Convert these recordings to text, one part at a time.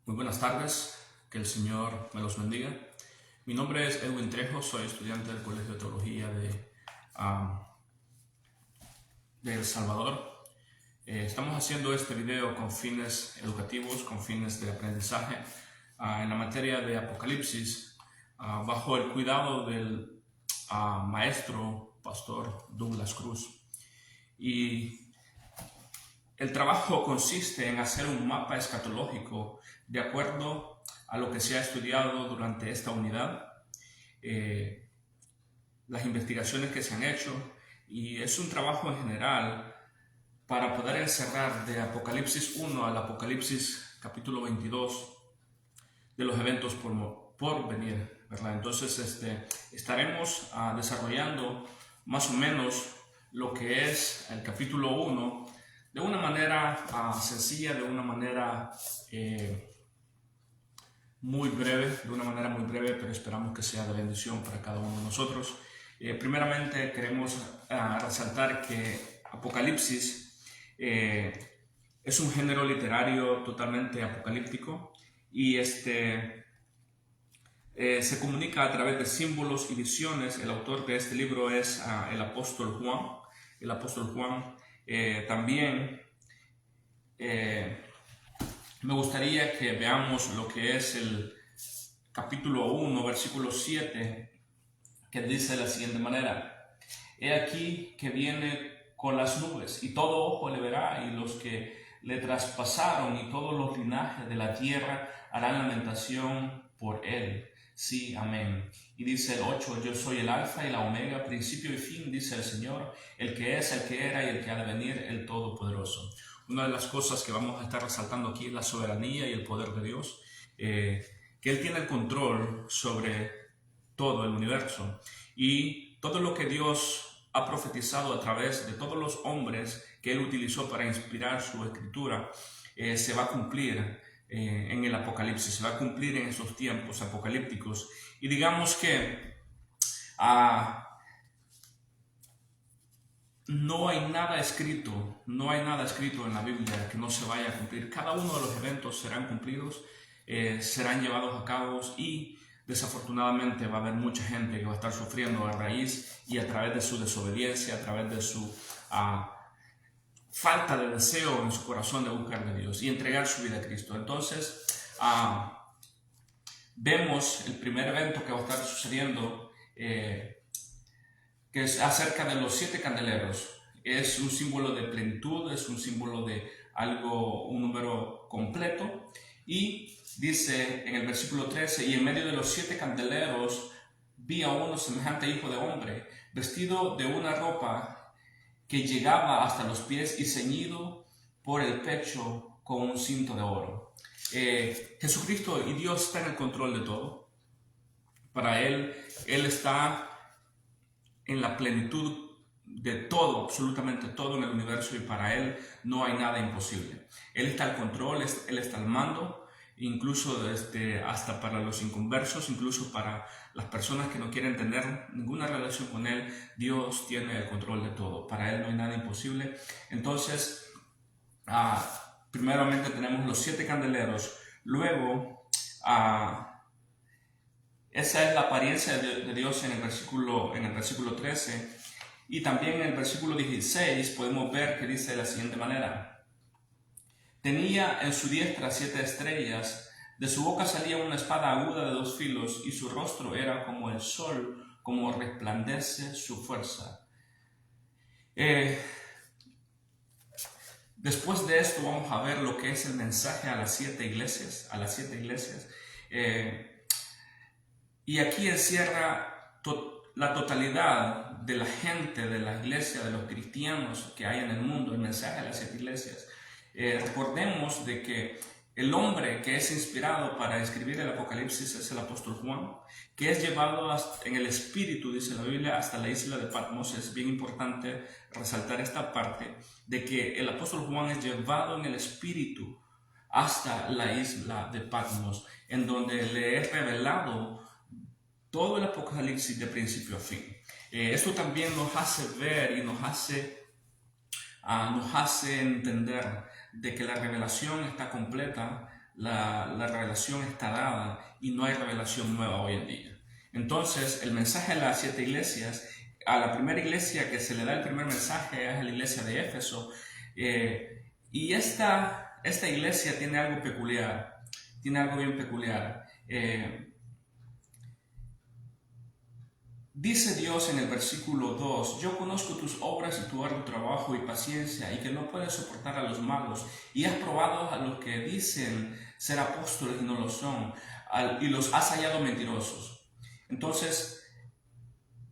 Muy buenas tardes, que el Señor me los bendiga. Mi nombre es Edwin Trejo, soy estudiante del Colegio de Teología de El Salvador. Estamos haciendo este video con fines educativos, con fines de aprendizaje en la materia de Apocalipsis, bajo el cuidado del maestro pastor Douglas Cruz. Y el trabajo consiste en hacer un mapa escatológico de acuerdo a lo que se ha estudiado durante esta unidad, las investigaciones que se han hecho, y es un trabajo en general para poder encerrar de Apocalipsis 1 al Apocalipsis capítulo 22 de los eventos por venir, ¿verdad? Entonces estaremos desarrollando más o menos lo que es el capítulo 1 de una manera sencilla, de una manera muy breve, pero esperamos que sea de bendición para cada uno de nosotros. Primeramente queremos resaltar que Apocalipsis es un género literario totalmente apocalíptico y se comunica a través de símbolos y visiones. El autor de este libro es el apóstol Juan. El apóstol Juan también me gustaría que veamos lo que es el capítulo 1, versículo 7, que dice de la siguiente manera: He aquí que viene con las nubes, y todo ojo le verá, y los que le traspasaron y todos los linajes de la tierra harán lamentación por él. Sí, amén. Y dice el 8, yo soy el alfa y la omega, principio y fin, dice el Señor, el que es, el que era y el que ha de venir, el Todopoderoso. Una de las cosas que vamos a estar resaltando aquí es la soberanía y el poder de Dios, que Él tiene el control sobre todo el universo, y todo lo que Dios ha profetizado a través de todos los hombres que Él utilizó para inspirar su escritura se va a cumplir en el Apocalipsis, se va a cumplir en esos tiempos apocalípticos. Y digamos que no hay nada escrito en la Biblia que no se vaya a cumplir. Cada uno de los eventos serán cumplidos, serán llevados a cabo, y desafortunadamente va a haber mucha gente que va a estar sufriendo a raíz y a través de su desobediencia, a través de su falta de deseo en su corazón de buscar de Dios y entregar su vida a Cristo. Entonces vemos el primer evento que va a estar sucediendo, que es acerca de los 7 candeleros. Es un símbolo de plenitud, es un símbolo de algo, un número completo. Y dice en el versículo 13, y en medio de los 7 candeleros vi a uno semejante hijo de hombre, vestido de una ropa que llegaba hasta los pies y ceñido por el pecho con un cinto de oro. Jesucristo y Dios está en el control de todo. Para Él está en la plenitud de todo, absolutamente todo en el universo, y para Él no hay nada imposible. Él está al control, Él está al mando, incluso hasta para los inconversos, incluso para las personas que no quieren tener ninguna relación con Él. Dios tiene el control de todo, para Él no hay nada imposible. Entonces, primeramente tenemos los 7 candeleros, luego esa es la apariencia de Dios en el versículo 13, y también en el versículo 16 podemos ver que dice de la siguiente manera: tenía en su diestra 7 estrellas, de su boca salía una espada aguda de 2 filos, y su rostro era como el sol, como resplandece su fuerza. Después de esto vamos a ver lo que es el mensaje a las 7 iglesias, y aquí encierra la totalidad de la gente, de la iglesia, de los cristianos que hay en el mundo, el mensaje a las 7 iglesias. Recordemos de que el hombre que es inspirado para escribir el Apocalipsis es el apóstol Juan, que es llevado en el espíritu, dice la Biblia, hasta la isla de Patmos. Es bien importante resaltar esta parte de que el apóstol Juan es llevado en el espíritu hasta la isla de Patmos, en donde le es revelado todo el Apocalipsis de principio a fin. Esto también nos hace ver y nos hace entender de que la revelación está completa la revelación está dada y no hay revelación nueva hoy en día. Entonces, el mensaje a las 7 iglesias, a la primera iglesia que se le da el primer mensaje es a la iglesia de Éfeso, y esta iglesia tiene algo peculiar, tiene algo bien peculiar. Dice Dios en el versículo 2, yo conozco tus obras y tu arduo trabajo y paciencia, y que no puedes soportar a los malos, y has probado a los que dicen ser apóstoles y no lo son, y los has hallado mentirosos. Entonces,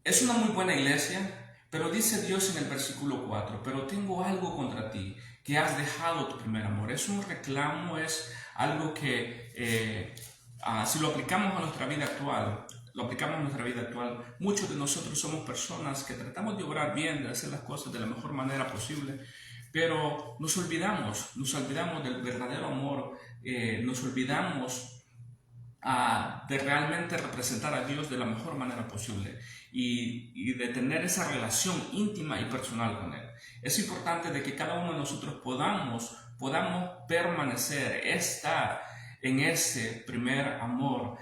es una muy buena iglesia, pero dice Dios en el versículo 4, pero tengo algo contra ti, que has dejado tu primer amor. Es un reclamo, es algo que si lo aplicamos a nuestra vida actual, muchos de nosotros somos personas que tratamos de obrar bien, de hacer las cosas de la mejor manera posible, pero nos olvidamos del verdadero amor, nos olvidamos de realmente representar a Dios de la mejor manera posible y de tener esa relación íntima y personal con Él. Es importante de que cada uno de nosotros podamos permanecer, estar en ese primer amor.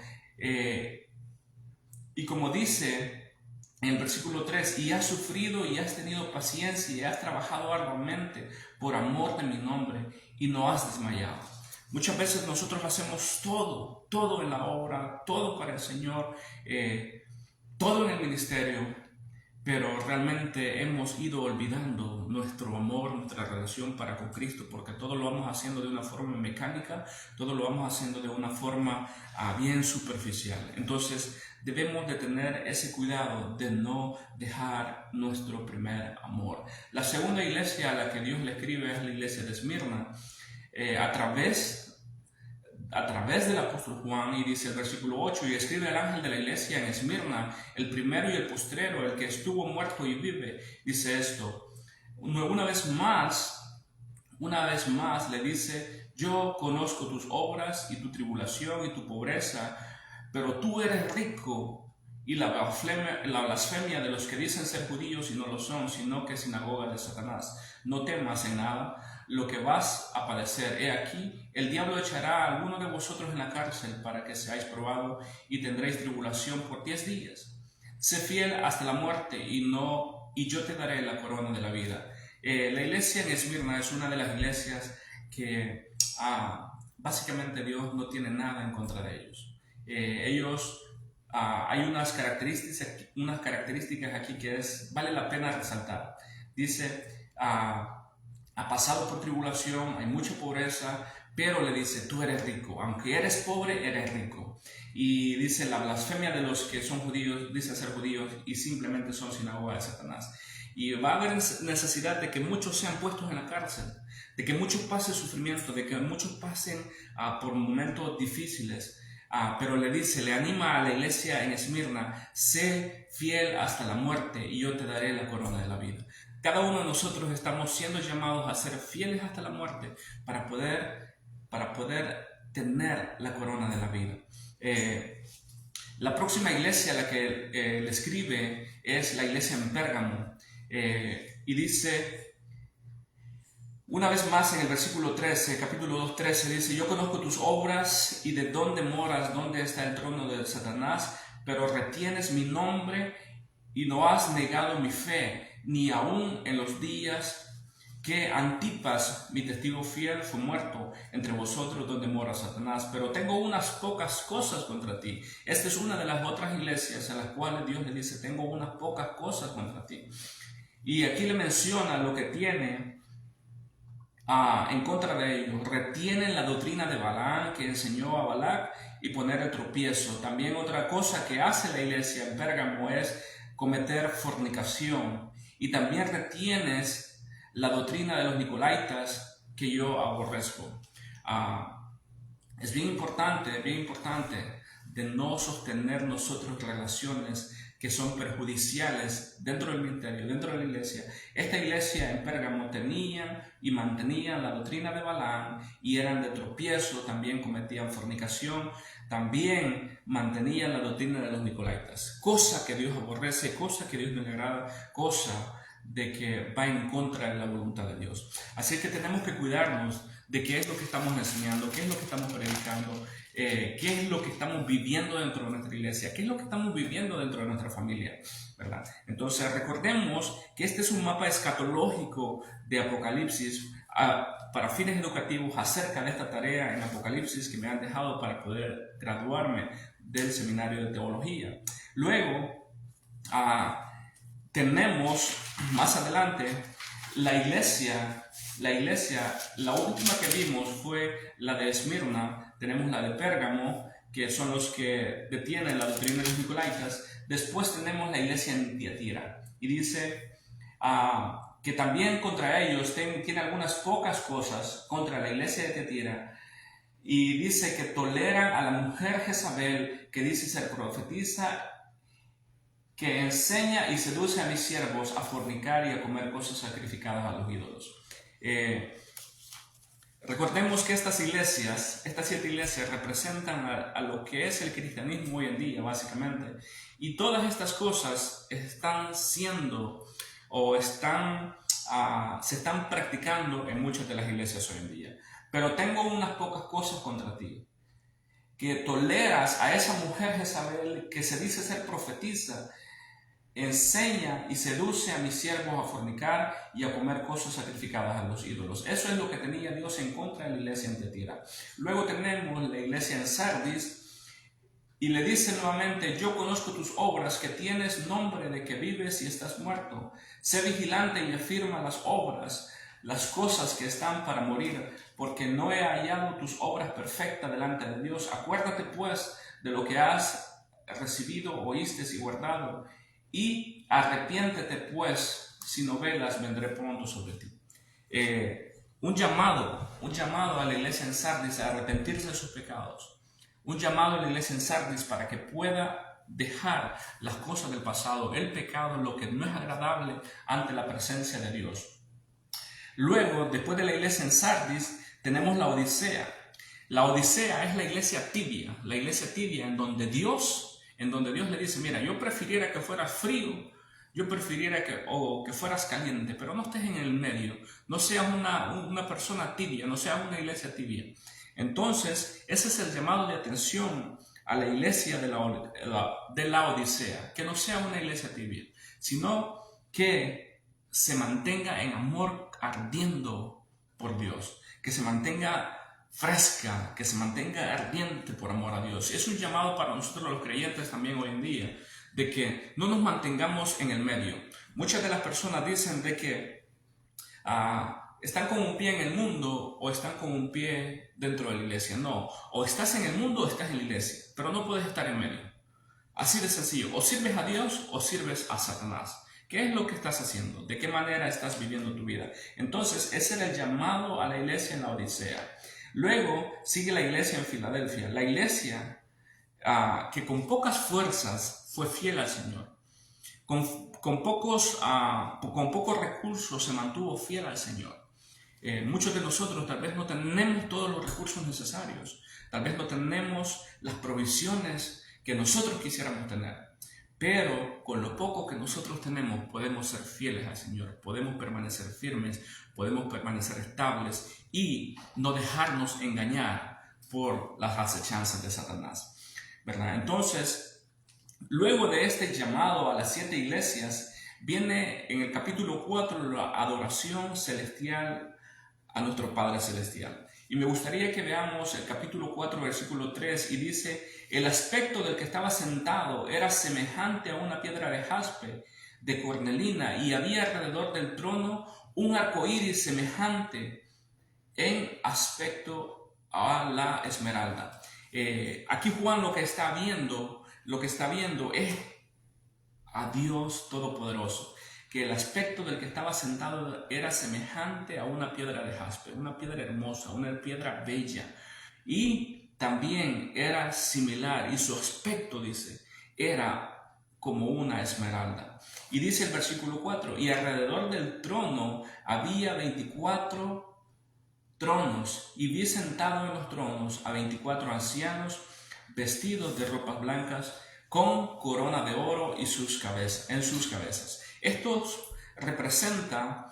Y como dice en el versículo 3, y has sufrido y has tenido paciencia y has trabajado arduamente por amor de mi nombre y no has desmayado. Muchas veces nosotros hacemos todo en la obra, todo para el Señor, todo en el ministerio, pero realmente hemos ido olvidando nuestro amor, nuestra relación para con Cristo, porque todo lo vamos haciendo de una forma mecánica, todo lo vamos haciendo de una forma bien superficial. Entonces debemos de tener ese cuidado de no dejar nuestro primer amor. La segunda iglesia a la que Dios le escribe es la iglesia de Esmirna, a través del apóstol Juan, y dice el versículo 8, y escribe al ángel de la iglesia en Esmirna, el primero y el postrero, el que estuvo muerto y vive, dice esto. Una vez más le dice, yo conozco tus obras y tu tribulación y tu pobreza, pero tú eres rico, y la blasfemia de los que dicen ser judíos y no lo son, sino que sinagoga de Satanás. No temas en nada lo que vas a padecer. He aquí, el diablo echará a alguno de vosotros en la cárcel para que seáis probados y tendréis tribulación por 10 días. Sé fiel hasta la muerte y yo te daré la corona de la vida. La iglesia en Esmirna es una de las iglesias que básicamente Dios no tiene nada en contra de ellos. Hay unas características aquí que vale la pena resaltar. Dice, ha pasado por tribulación, hay mucha pobreza, pero le dice, tú eres rico, aunque eres pobre, eres rico. Y dice, la blasfemia de los que son judíos, dice ser judíos y simplemente son sinagoga de Satanás. Y va a haber necesidad de que muchos sean puestos en la cárcel, de que muchos pasen sufrimiento, de que muchos pasen por momentos difíciles. Pero le anima a la iglesia en Esmirna, sé fiel hasta la muerte y yo te daré la corona de la vida. Cada uno de nosotros estamos siendo llamados a ser fieles hasta la muerte para poder tener la corona de la vida. La próxima iglesia a la que le escribe es la iglesia en Pérgamo, y dice, una vez más en el versículo 13, capítulo 2, 13, dice, yo conozco tus obras y de dónde moras, dónde está el trono de Satanás, pero retienes mi nombre y no has negado mi fe, ni aun en los días que Antipas, mi testigo fiel, fue muerto entre vosotros donde mora Satanás. Pero tengo unas pocas cosas contra ti. Esta es una de las otras iglesias a las cuales Dios le dice, tengo unas pocas cosas contra ti. Y aquí le menciona lo que tiene en contra de ellos. Retienen la doctrina de Balaam que enseñó a Balac y poner el tropiezo. También otra cosa que hace la iglesia en Pérgamo es cometer fornicación. Y también retienes la doctrina de los nicolaitas que yo aborrezco. Es bien importante de no sostener nosotros relaciones que son perjudiciales dentro del ministerio, dentro de la iglesia. Esta iglesia en Pérgamo tenían y mantenían la doctrina de Balaam y eran de tropiezo, también cometían fornicación, también mantenían la doctrina de los nicolaitas, cosa que Dios aborrece, cosa que Dios no le agrada, cosa de que va en contra de la voluntad de Dios. Así que tenemos que cuidarnos de qué es lo que estamos enseñando, qué es lo que estamos predicando. practicando, qué es lo que estamos viviendo dentro de nuestra iglesia, qué es lo que estamos viviendo dentro de nuestra familia, ¿verdad? Entonces recordemos que este es un mapa escatológico de Apocalipsis para fines educativos acerca de esta tarea en Apocalipsis que me han dejado para poder graduarme del seminario de teología. Luego tenemos más adelante la iglesia, la última que vimos fue la de Esmirna, tenemos la de Pérgamo, que son los que detienen la doctrina de los Nicolaitas. Después tenemos la iglesia en Tiatira, y dice que también contra ellos tiene algunas pocas cosas contra la iglesia de Tiatira, y dice que toleran a la mujer Jezabel, que dice ser profetisa, que enseña y seduce a mis siervos a fornicar y a comer cosas sacrificadas a los ídolos. Recordemos que estas 7 iglesias representan a lo que es el cristianismo hoy en día, básicamente. Y todas estas cosas están siendo o se están practicando en muchas de las iglesias hoy en día. Pero tengo unas pocas cosas contra ti. Que toleras a esa mujer Jezabel que se dice ser profetisa, enseña y seduce a mis siervos a fornicar y a comer cosas sacrificadas a los ídolos. Eso es lo que tenía Dios en contra de la iglesia en Tiatira. Luego tenemos la iglesia en Sardis y le dice nuevamente: yo conozco tus obras, que tienes nombre de que vives y estás muerto. Sé vigilante y afirma las obras, las cosas que están para morir, porque no he hallado tus obras perfectas delante de Dios. Acuérdate pues de lo que has recibido, oíste y guardado, y arrepiéntete pues, si no velas, vendré pronto sobre ti. Un llamado a la iglesia en Sardis a arrepentirse de sus pecados. Un llamado a la iglesia en Sardis para que pueda dejar las cosas del pasado, el pecado, lo que no es agradable ante la presencia de Dios. Luego, después de la iglesia en Sardis, tenemos la Odisea. La Odisea es la iglesia tibia en donde Dios le dice: mira, yo prefiriera que fueras frío, yo prefiriera que fueras caliente, pero no estés en el medio, no seas una persona tibia, no seas una iglesia tibia. Entonces, ese es el llamado de atención a la iglesia de la Odisea, que no sea una iglesia tibia, sino que se mantenga en amor ardiendo por Dios, que se mantenga fresca, que se mantenga ardiente por amor a Dios. Es un llamado para nosotros los creyentes también hoy en día, de que no nos mantengamos en el medio. Muchas de las personas dicen de que están con un pie en el mundo o están con un pie dentro de la iglesia. No, o estás en el mundo o estás en la iglesia, pero no puedes estar en medio. Así de sencillo, o sirves a Dios o sirves a Satanás. ¿Qué es lo que estás haciendo? ¿De qué manera estás viviendo tu vida? Entonces, ese era el llamado a la iglesia en la Odisea. Luego sigue la iglesia en Filadelfia, la iglesia que con pocas fuerzas fue fiel al Señor, con pocos recursos se mantuvo fiel al Señor. Muchos de nosotros tal vez no tenemos todos los recursos necesarios, tal vez no tenemos las provisiones que nosotros quisiéramos tener, pero con lo poco que nosotros tenemos podemos ser fieles al Señor, podemos permanecer firmes, podemos permanecer estables y no dejarnos engañar por las acechanzas de Satanás, ¿verdad? Entonces, luego de este llamado a las 7 iglesias, viene en el capítulo 4 la adoración celestial a nuestro Padre Celestial. Y me gustaría que veamos el capítulo 4, versículo 3, y dice: el aspecto del que estaba sentado era semejante a una piedra de jaspe, de cornelina, y había alrededor del trono un arco iris semejante en aspecto a la esmeralda. Aquí Juan lo que está viendo es a Dios Todopoderoso, que el aspecto del que estaba sentado era semejante a una piedra de jaspe, una piedra hermosa, una piedra bella, y también era similar, y su aspecto, dice, era como una esmeralda. Y dice el versículo 4, y alrededor del trono había 24 tronos, y vi sentado en los tronos a 24 ancianos vestidos de ropas blancas, con corona de oro en sus cabezas. Esto representa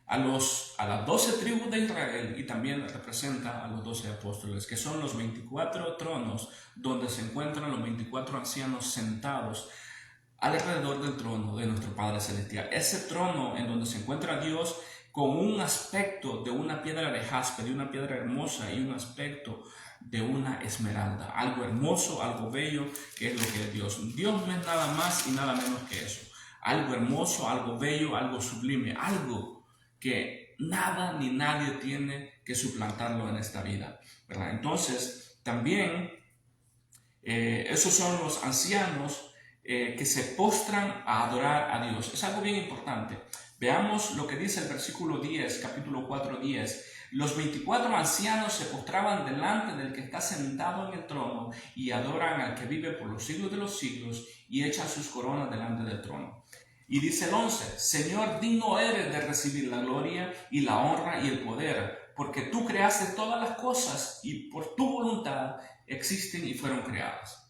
a las 12 tribus de Israel y también representa a los 12 apóstoles, que son los 24 tronos donde se encuentran los 24 ancianos sentados alrededor del trono de nuestro Padre Celestial. Ese trono en donde se encuentra Dios con un aspecto de una piedra de jaspe, de una piedra hermosa y un aspecto de una esmeralda. Algo hermoso, algo bello, que es lo que es Dios. Dios no es nada más y nada menos que eso. Algo hermoso, algo bello, algo sublime, algo que nada ni nadie tiene que suplantarlo en esta vida, ¿verdad? Entonces, también esos son los ancianos que se postran a adorar a Dios. Es algo bien importante. Veamos lo que dice el versículo 10, capítulo 4, 10. Los 24 ancianos se postraban delante del que está sentado en el trono y adoran al que vive por los siglos de los siglos y echan sus coronas delante del trono. Y dice el 11, Señor, digno eres de recibir la gloria y la honra y el poder, porque tú creaste todas las cosas y por tu voluntad existen y fueron creadas.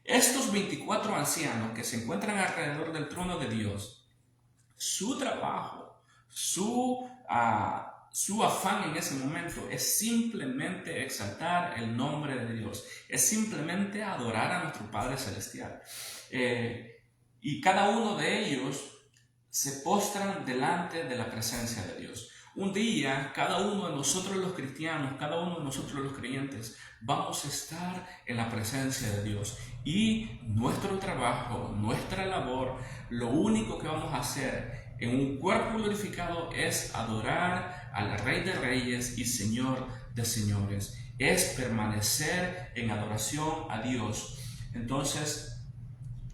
Estos 24 ancianos que se encuentran alrededor del trono de Dios, su trabajo, su afán en ese momento es simplemente exaltar el nombre de Dios, es simplemente adorar a nuestro Padre Celestial. Y cada uno de ellos se postran delante de la presencia de Dios. Un día, cada uno de nosotros los cristianos, cada uno de nosotros los creyentes, vamos a estar en la presencia de Dios. Y nuestro trabajo, nuestra labor, lo único que vamos a hacer en un cuerpo glorificado es adorar al Rey de Reyes y Señor de Señores. Es permanecer en adoración a Dios. Entonces,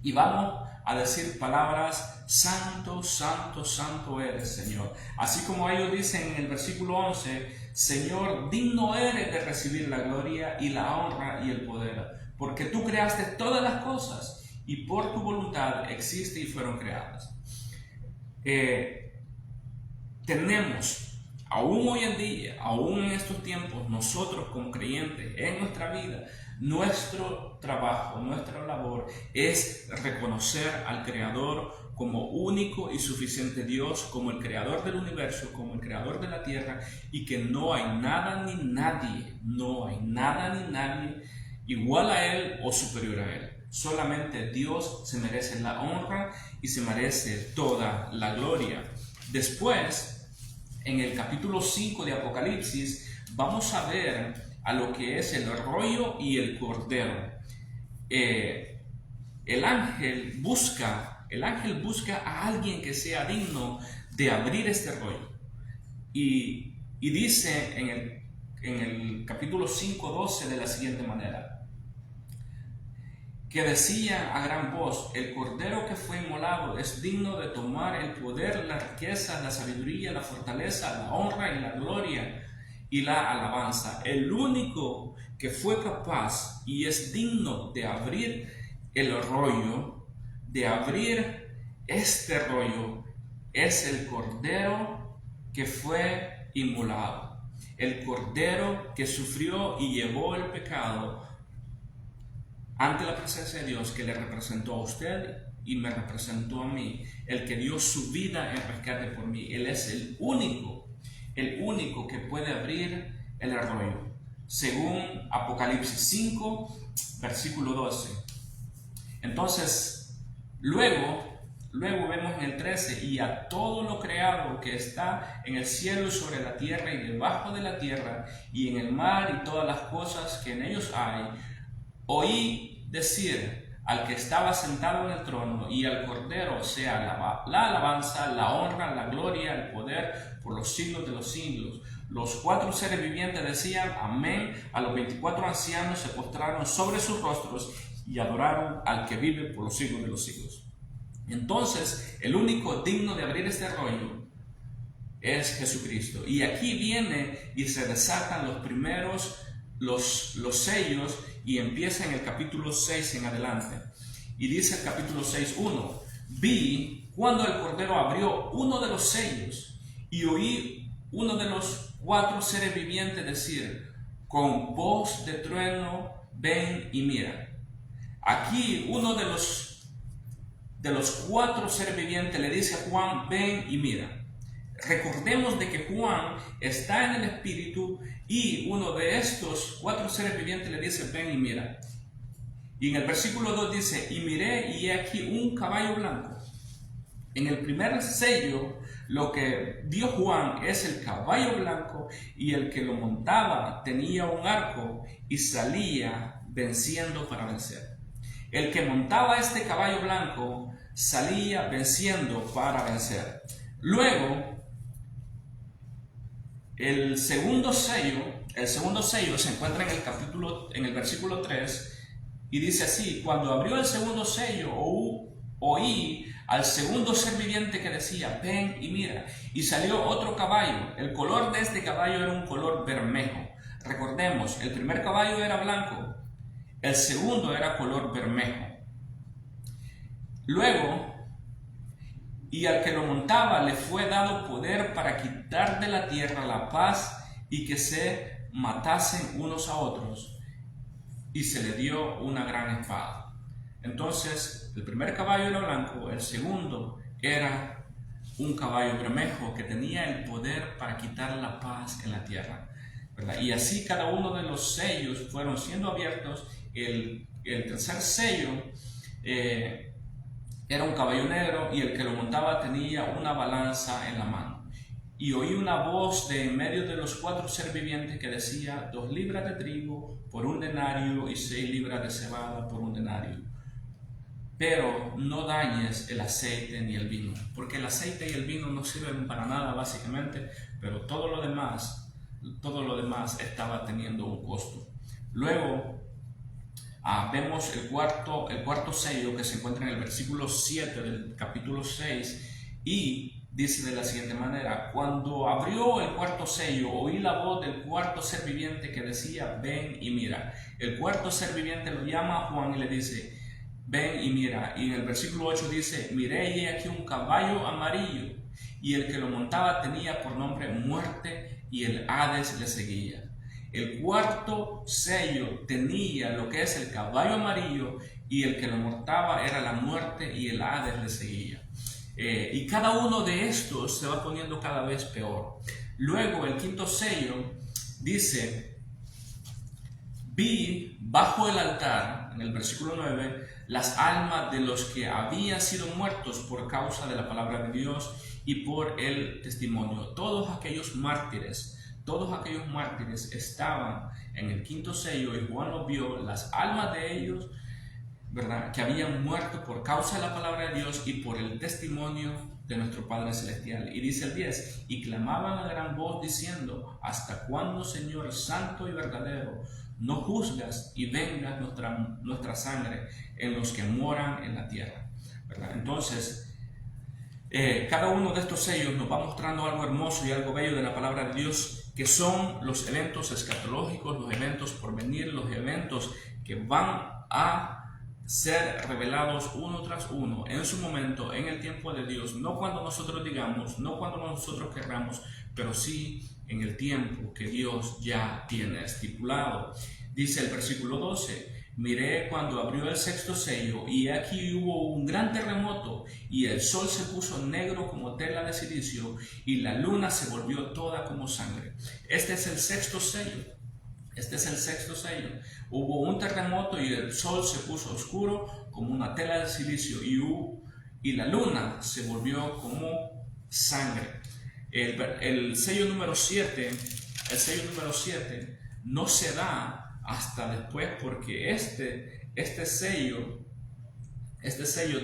y vamos a decir palabras: Santo, Santo, Santo eres, Señor. Así como ellos dicen en el versículo 11, Señor, digno eres de recibir la gloria y la honra y el poder, porque tú creaste todas las cosas y por tu voluntad existen y fueron creadas. Tenemos, aún hoy en día, aún en estos tiempos, nosotros como creyentes en nuestra vida, nuestro trabajo, nuestra labor es reconocer al Creador como único y suficiente Dios, como el Creador del universo, como el Creador de la tierra, y que no hay nada ni nadie, no hay nada ni nadie igual a Él o superior a Él. Solamente Dios se merece la honra y se merece toda la gloria. Después, en el capítulo 5 de Apocalipsis, vamos a ver a lo que es el rollo y el cordero. El ángel busca a alguien que sea digno de abrir este rollo. Y dice en el capítulo 5:12 de la siguiente manera, que decía a gran voz: el cordero que fue inmolado es digno de tomar el poder, la riqueza, la sabiduría, la fortaleza, la honra y la gloria y la alabanza. El único que fue capaz y es digno de abrir el rollo, de abrir este rollo, es el cordero que fue inmolado, el cordero que sufrió y llevó el pecado ante la presencia de Dios, que le representó a usted y me representó a mí, el que dio su vida en rescate por mí. Él es el único que puede abrir el rollo, según Apocalipsis 5, versículo 12. Entonces, luego vemos en el 13, y a todo lo creado que está en el cielo y sobre la tierra y debajo de la tierra y en el mar y todas las cosas que en ellos hay, oí decir al que estaba sentado en el trono y al Cordero sea la alabanza, la honra, la gloria, el poder por los siglos de los siglos. Los 4 seres vivientes decían amén. A los 24 ancianos se postraron sobre sus rostros y adoraron al que vive por los siglos de los siglos. Entonces, el único digno de abrir este rollo es Jesucristo. Y aquí viene y se desatan los primeros, los sellos, y empieza en el capítulo 6 en adelante. Y dice el capítulo 6:1: vi cuando el Cordero abrió uno de los sellos y oí uno de los 4 seres vivientes decir con voz de trueno: ven y mira. Aquí uno de los 4 seres vivientes le dice a Juan: ven y mira. recordemos de que Juan está en el Espíritu y uno de estos 4 seres vivientes le dice, ven y mira. Y en el versículo 2 dice, y miré y he aquí un caballo blanco. En el primer sello, lo que vio Juan es el caballo blanco y el que lo montaba tenía un arco y salía venciendo para vencer. El que montaba este caballo blanco salía venciendo para vencer. Luego, el segundo sello se encuentra en el versículo 3 y dice así, cuando abrió el segundo sello, oí al segundo ser viviente que decía, ven y mira, y salió otro caballo. El color de este caballo era un color bermejo. Recordemos, el primer caballo era blanco, el segundo era color bermejo. Luego, y al que lo montaba le fue dado poder para quitar de la tierra la paz y que se matasen unos a otros, y se le dio una gran espada. Entonces, el primer caballo era blanco, el segundo era un caballo bermejo que tenía el poder para quitar la paz en la tierra, ¿verdad? Y así cada uno de los sellos fueron siendo abiertos. El tercer sello era un caballo negro y el que lo montaba tenía una balanza en la mano. Y oí una voz de en medio de los 4 seres vivientes que decía, 2 libras de trigo por 1 denario y 6 libras de cebada por 1 denario. Pero no dañes el aceite ni el vino, porque el aceite y el vino no sirven para nada básicamente, pero todo lo demás estaba teniendo un costo. Luego vemos el cuarto sello que se encuentra en el versículo 7 del capítulo 6 y dice de la siguiente manera, cuando abrió el cuarto sello, oí la voz del cuarto ser viviente que decía, ven y mira. El cuarto ser viviente lo llama a Juan y le dice, ven y mira. Y en el versículo 8 dice, miré y he aquí un caballo amarillo, y el que lo montaba tenía por nombre Muerte, y el Hades le seguía. El cuarto sello tenía lo que es el caballo amarillo, y el que lo montaba era la muerte, y el Hades le seguía. Y cada uno de estos se va poniendo cada vez peor. Luego el quinto sello dice, vi bajo el altar, en el versículo 9, las almas de los que habían sido muertos por causa de la palabra de Dios y por el testimonio. Todos aquellos mártires estaban en el quinto sello y Juan los vio, las almas de ellos, ¿verdad?, que habían muerto por causa de la palabra de Dios y por el testimonio de nuestro Padre Celestial. Y dice el 10, y clamaban a gran voz diciendo, ¿hasta cuándo, Señor santo y verdadero, no juzgas y vengas nuestra sangre en los que moran en la tierra? ¿Verdad? Entonces, cada uno de estos sellos nos va mostrando algo hermoso y algo bello de la palabra de Dios, que son los eventos escatológicos, los eventos por venir, los eventos que van a ser revelados uno tras uno en su momento, en el tiempo de Dios, no cuando nosotros digamos, no cuando nosotros querramos, pero sí en el tiempo que Dios ya tiene estipulado. Dice el versículo 12, miré cuando abrió el sexto sello y aquí hubo un gran terremoto y el sol se puso negro como tela de silicio y la luna se volvió toda como sangre. Este es el sexto sello. Hubo un terremoto y el sol se puso oscuro como una tela de silicio y la luna se volvió como sangre. El sello número 7 no se da hasta después porque este sello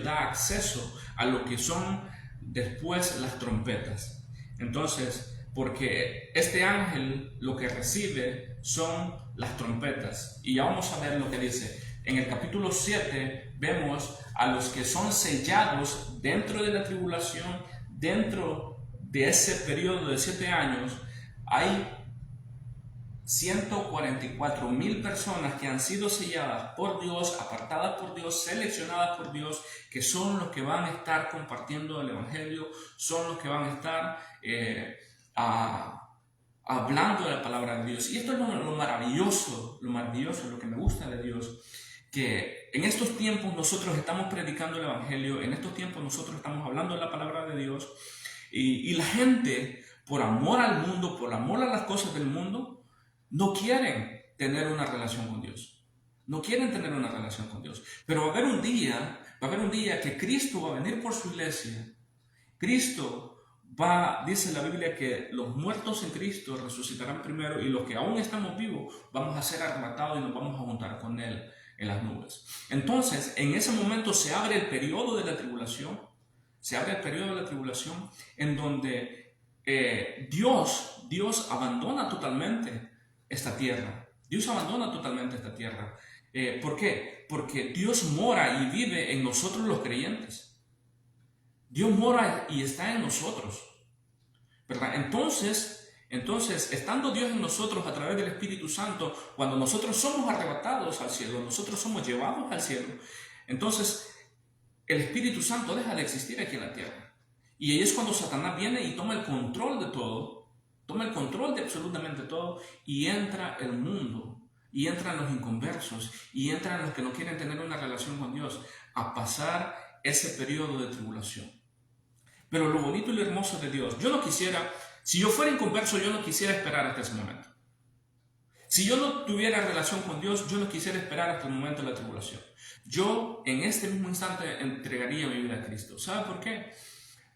da acceso a lo que son después las trompetas. Entonces, porque este ángel lo que recibe son las trompetas. Y ya vamos a ver lo que dice. En el capítulo 7 vemos a los que son sellados dentro de la tribulación, dentro de ese periodo de 7 años. Hay 144,000 personas que han sido selladas por Dios, apartadas por Dios, seleccionadas por Dios, que son los que van a estar compartiendo el Evangelio, son los que van a estar hablando de la palabra de Dios. Y esto es lo maravilloso, lo que me gusta de Dios, que en estos tiempos nosotros estamos predicando el Evangelio, en estos tiempos nosotros estamos hablando de la palabra de Dios, Y la gente, por amor al mundo, por amor a las cosas del mundo, no quieren tener una relación con Dios. No quieren tener una relación con Dios. Pero va a haber un día que Cristo va a venir por su iglesia. Cristo dice la Biblia que los muertos en Cristo resucitarán primero y los que aún estamos vivos vamos a ser arrebatados y nos vamos a juntar con Él en las nubes. Entonces, en ese momento se abre el periodo de la tribulación. Se abre el periodo de la tribulación en donde Dios abandona totalmente esta tierra. Dios abandona totalmente esta tierra. ¿Por qué? Porque Dios mora y vive en nosotros los creyentes. Dios mora y está en nosotros, ¿verdad? Entonces, estando Dios en nosotros a través del Espíritu Santo, cuando nosotros somos arrebatados al cielo, nosotros somos llevados al cielo, entonces el Espíritu Santo deja de existir aquí en la tierra. Y ahí es cuando Satanás viene y toma el control de todo, toma el control de absolutamente todo, y entra el mundo, y entran los inconversos, y entran los que no quieren tener una relación con Dios, a pasar ese periodo de tribulación. Pero lo bonito y lo hermoso de Dios, si yo fuera inconverso, yo no quisiera esperar hasta ese momento. Si yo no tuviera relación con Dios, yo no quisiera esperar hasta el momento de la tribulación. Yo en este mismo instante entregaría mi vida a Cristo. ¿Sabe por qué?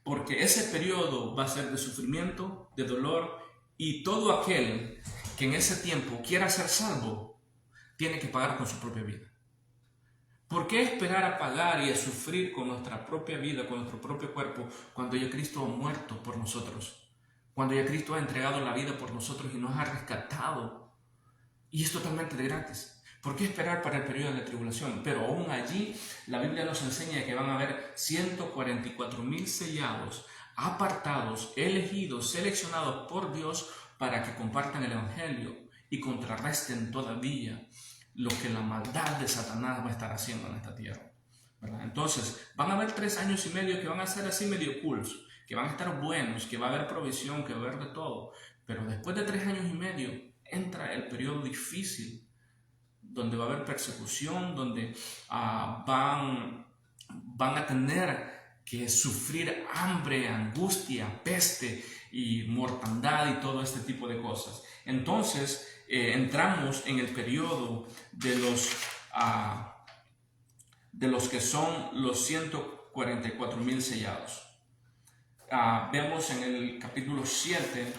Porque ese periodo va a ser de sufrimiento, de dolor, y todo aquel que en ese tiempo quiera ser salvo, tiene que pagar con su propia vida. ¿Por qué esperar a pagar y a sufrir con nuestra propia vida, con nuestro propio cuerpo, cuando ya Cristo ha muerto por nosotros? Cuando ya Cristo ha entregado la vida por nosotros y nos ha rescatado. Y es totalmente de gratis. ¿Por qué esperar para el periodo de la tribulación? Pero aún allí la Biblia nos enseña que van a haber 144,000 sellados, apartados, elegidos, seleccionados por Dios para que compartan el Evangelio y contrarresten todavía lo que la maldad de Satanás va a estar haciendo en esta tierra, ¿verdad? Entonces van a haber 3 años y medio que van a ser así medio cools, que van a estar buenos, que va a haber provisión, que va a haber de todo. Pero después de 3 años y medio entra el periodo difícil, donde va a haber persecución, donde van a tener que sufrir hambre, angustia, peste y mortandad y todo este tipo de cosas. Entonces entramos en el periodo de los que son los 144,000 sellados. Vemos en el capítulo 7,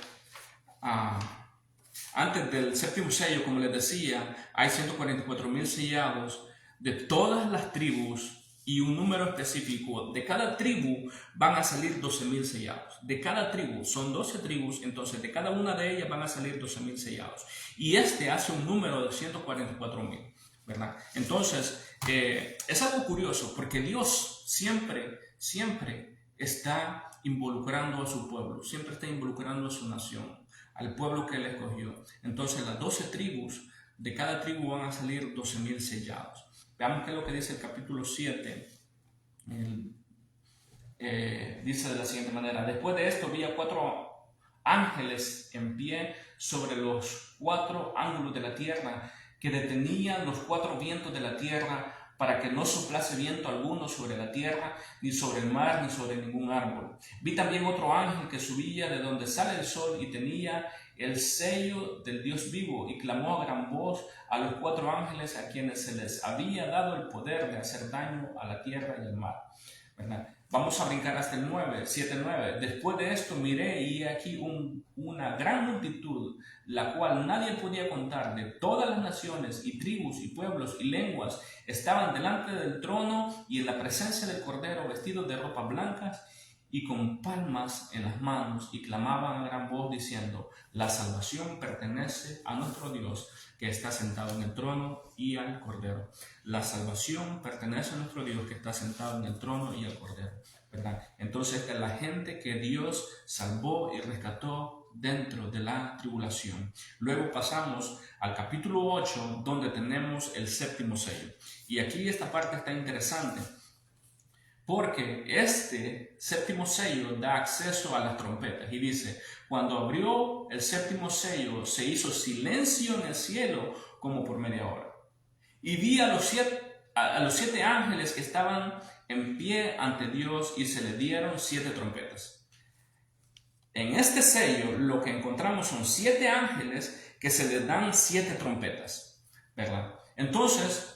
antes del séptimo sello, como les decía, hay 144,000 sellados de todas las tribus y un número específico. De cada tribu van a salir 12,000 sellados. De cada tribu, son 12 tribus, entonces de cada una de ellas van a salir 12,000 sellados. Y este hace un número de 144,000, ¿verdad? Entonces, es algo curioso, porque Dios siempre está involucrando a su pueblo, siempre está involucrando a su nación, al pueblo que Él escogió. Entonces las 12 tribus, de cada tribu van a salir 12,000 sellados. Veamos qué es lo que dice el capítulo 7. Dice de la siguiente manera: después de esto vi a 4 ángeles en pie sobre los 4 ángulos de la tierra, que detenían los 4 vientos de la tierra, para que no soplase viento alguno sobre la tierra, ni sobre el mar, ni sobre ningún árbol. Vi también otro ángel que subía de donde sale el sol y tenía el sello del Dios vivo, y clamó a gran voz a los 4 ángeles a quienes se les había dado el poder de hacer daño a la tierra y al mar, ¿verdad? Vamos a brincar hasta el 7:9. Después de esto miré y aquí una gran multitud, la cual nadie podía contar, de todas las naciones y tribus y pueblos y lenguas, estaban delante del trono y en la presencia del Cordero, vestidos de ropas blancas y con palmas en las manos, y clamaban a gran voz diciendo: la salvación pertenece a nuestro Dios, que está sentado en el trono, y al Cordero. La salvación pertenece a nuestro Dios, que está sentado en el trono, y al Cordero, ¿verdad? Entonces esta es la gente que Dios salvó y rescató dentro de la tribulación. Luego pasamos al capítulo 8, donde tenemos el séptimo sello. Y aquí esta parte está interesante, porque este séptimo sello da acceso a las trompetas. Y dice: cuando abrió el séptimo sello, se hizo silencio en el cielo como por media hora. Y vi a los 7 ángeles que estaban en pie ante Dios, y se le dieron 7 trompetas. En este sello lo que encontramos son 7 ángeles que se les dan 7 trompetas, ¿verdad? Entonces,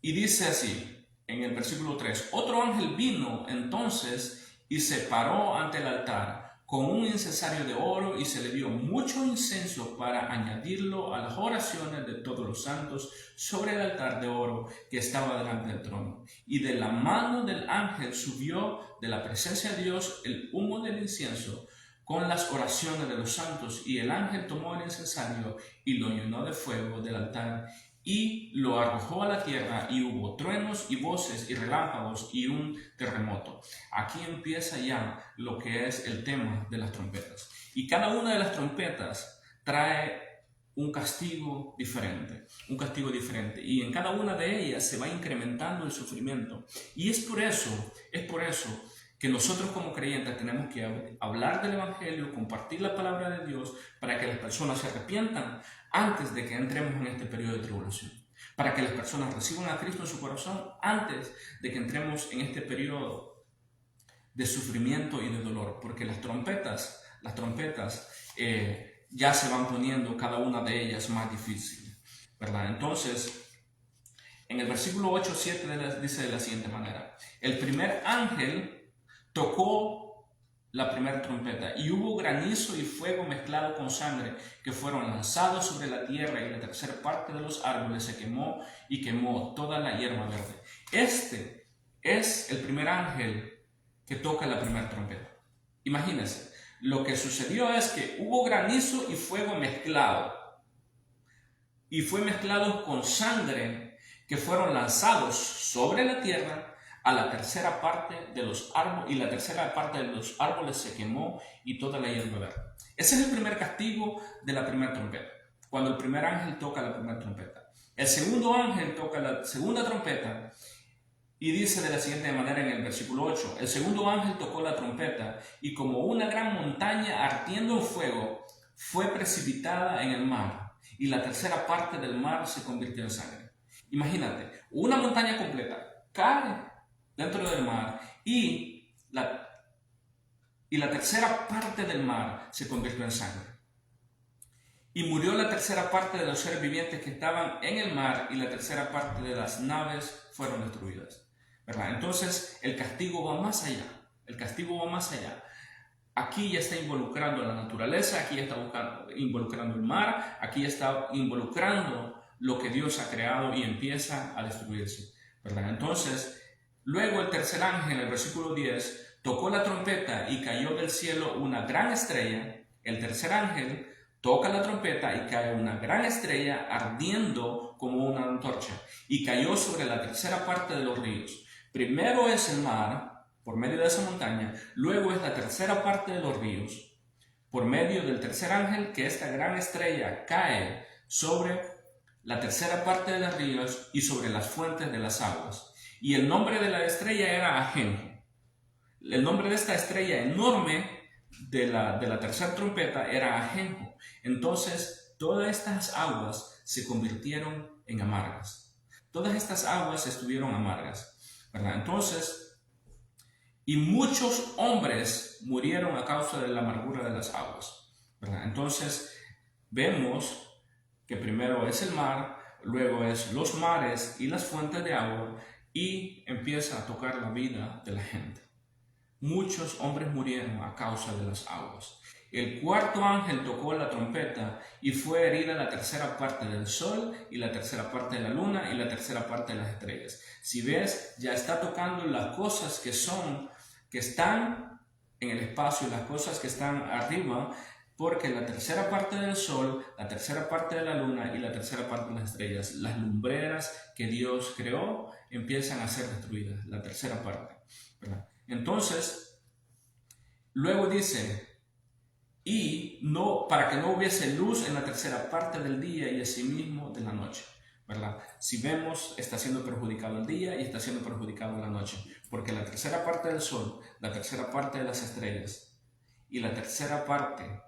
y dice así, en el versículo 3, otro ángel vino entonces y se paró ante el altar con un incensario de oro y se le dio mucho incienso para añadirlo a las oraciones de todos los santos sobre el altar de oro que estaba delante del trono. Y de la mano del ángel subió de la presencia de Dios el humo del incienso con las oraciones de los santos, y el ángel tomó el incensario y lo llenó de fuego del altar y lo arrojó a la tierra, y hubo truenos y voces y relámpagos y un terremoto. Aquí empieza ya lo que es el tema de las trompetas. Y cada una de las trompetas trae un castigo diferente, y en cada una de ellas se va incrementando el sufrimiento. Y es por eso que nosotros como creyentes tenemos que hablar del Evangelio, compartir la palabra de Dios para que las personas se arrepientan antes de que entremos en este periodo de tribulación, para que las personas reciban a Cristo en su corazón antes de que entremos en este periodo de sufrimiento y de dolor, porque las trompetas ya se van poniendo cada una de ellas más difícil, ¿verdad? Entonces, en el versículo 8-7 dice de la siguiente manera: el primer ángel tocó la primera trompeta, y hubo granizo y fuego mezclado con sangre que fueron lanzados sobre la tierra, y la tercera parte de los árboles se quemó y quemó toda la hierba verde. Este es el primer ángel que toca la primera trompeta. Imagínense, lo que sucedió es que hubo granizo y fuego mezclado, y fue mezclado con sangre que fueron lanzados sobre la tierra a la tercera parte de los árboles, y la tercera parte de los árboles se quemó y toda la hierba verde. Ese es el primer castigo de la primera trompeta, cuando el primer ángel toca la primera trompeta. El segundo ángel toca la segunda trompeta y dice de la siguiente manera en el versículo 8: el segundo ángel tocó la trompeta, y como una gran montaña ardiendo en fuego fue precipitada en el mar, y la tercera parte del mar se convirtió en sangre. Imagínate, una montaña completa cae dentro del mar, y la tercera parte del mar se convirtió en sangre. Y murió la tercera parte de los seres vivientes que estaban en el mar, y la tercera parte de las naves fueron destruidas, ¿verdad? Entonces el castigo va más allá. Aquí ya está involucrando la naturaleza, aquí ya está involucrando el mar, aquí ya está involucrando lo que Dios ha creado, y empieza a destruirse, ¿verdad? Entonces, luego el tercer ángel, en el versículo 10, tocó la trompeta y cayó del cielo una gran estrella. El tercer ángel toca la trompeta y cae una gran estrella ardiendo como una antorcha, y cayó sobre la tercera parte de los ríos. Primero es el mar, por medio de esa montaña, luego es la tercera parte de los ríos, por medio del tercer ángel, que esta gran estrella cae sobre la tercera parte de los ríos y sobre las fuentes de las aguas. Y el nombre de la estrella era Ajenjo. El nombre de esta estrella enorme de la tercera trompeta era Ajenjo. Entonces, todas estas aguas se convirtieron en amargas. Todas estas aguas estuvieron amargas, ¿verdad? Entonces, y muchos hombres murieron a causa de la amargura de las aguas, ¿verdad? Entonces, vemos que primero es el mar, luego es los mares y las fuentes de agua, y empieza a tocar la vida de la gente. Muchos hombres murieron a causa de las aguas. El cuarto ángel tocó la trompeta, y fue herida la tercera parte del sol, y la tercera parte de la luna, y la tercera parte de las estrellas. Si ves, ya está tocando las cosas que están en el espacio, las cosas que están arriba, porque la tercera parte del sol, la tercera parte de la luna y la tercera parte de las estrellas, las lumbreras que Dios creó, empiezan a ser destruidas, la tercera parte, ¿verdad? Entonces, luego dice, y no, para que no hubiese luz en la tercera parte del día y asimismo de la noche, ¿verdad? Si vemos, está siendo perjudicado el día y está siendo perjudicado la noche, porque la tercera parte del sol, la tercera parte de las estrellas y la tercera parte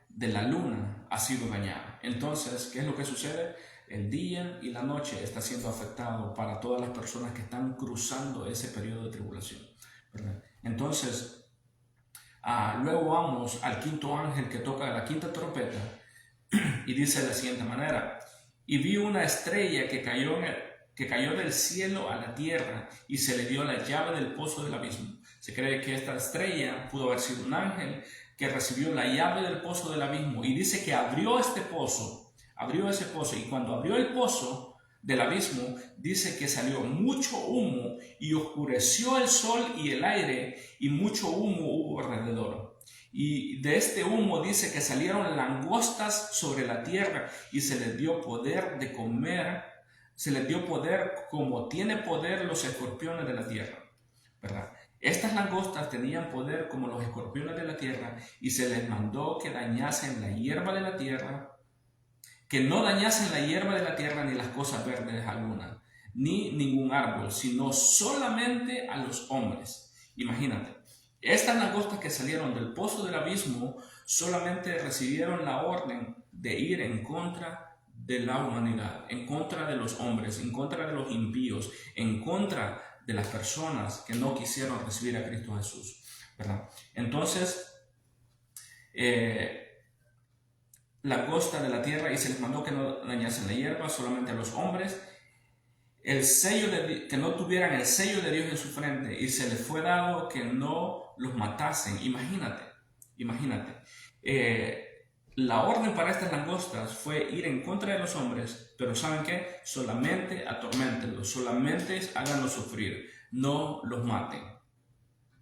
de la luna ha sido dañada. Entonces, ¿qué es lo que sucede? El día y la noche está siendo afectado para todas las personas que están cruzando ese periodo de tribulación, ¿verdad? Entonces, luego vamos al quinto ángel que toca la quinta trompeta y dice de la siguiente manera: y vi una estrella que cayó del cielo a la tierra y se le dio la llave del pozo del abismo. Se cree que esta estrella pudo haber sido un ángel que recibió la llave del pozo del abismo, y dice que abrió ese pozo, y cuando abrió el pozo del abismo, dice que salió mucho humo y oscureció el sol y el aire, y mucho humo hubo alrededor. Y de este humo dice que salieron langostas sobre la tierra y se les dio poder de comer, se les dio poder como tiene poder los escorpiones de la tierra, ¿verdad? Estas langostas tenían poder como los escorpiones de la tierra, y se les mandó que dañasen la hierba de la tierra, que no dañasen la hierba de la tierra ni las cosas verdes alguna, ni ningún árbol, sino solamente a los hombres. Imagínate, estas langostas que salieron del pozo del abismo solamente recibieron la orden de ir en contra de la humanidad, en contra de los hombres, en contra de los impíos, en contra de las personas que no quisieron recibir a Cristo Jesús, ¿verdad? Entonces, langosta de la tierra, y se les mandó que no dañasen la hierba, solamente a los hombres, que no tuvieran el sello de Dios en su frente, y se les fue dado que no los matasen. Imagínate. La orden para estas langostas fue ir en contra de los hombres, pero ¿saben qué? Solamente atorméntenlos, solamente háganlos sufrir, no los maten.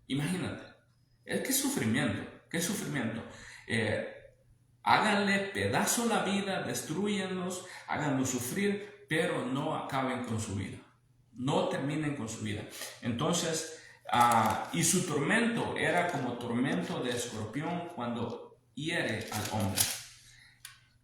Imagínate. Qué sufrimiento. Háganle pedazo la vida, destruyanlos, háganlos sufrir, pero no acaben con su vida, no terminen con su vida. Entonces, y su tormento era como tormento de escorpión cuando hiere al hombre.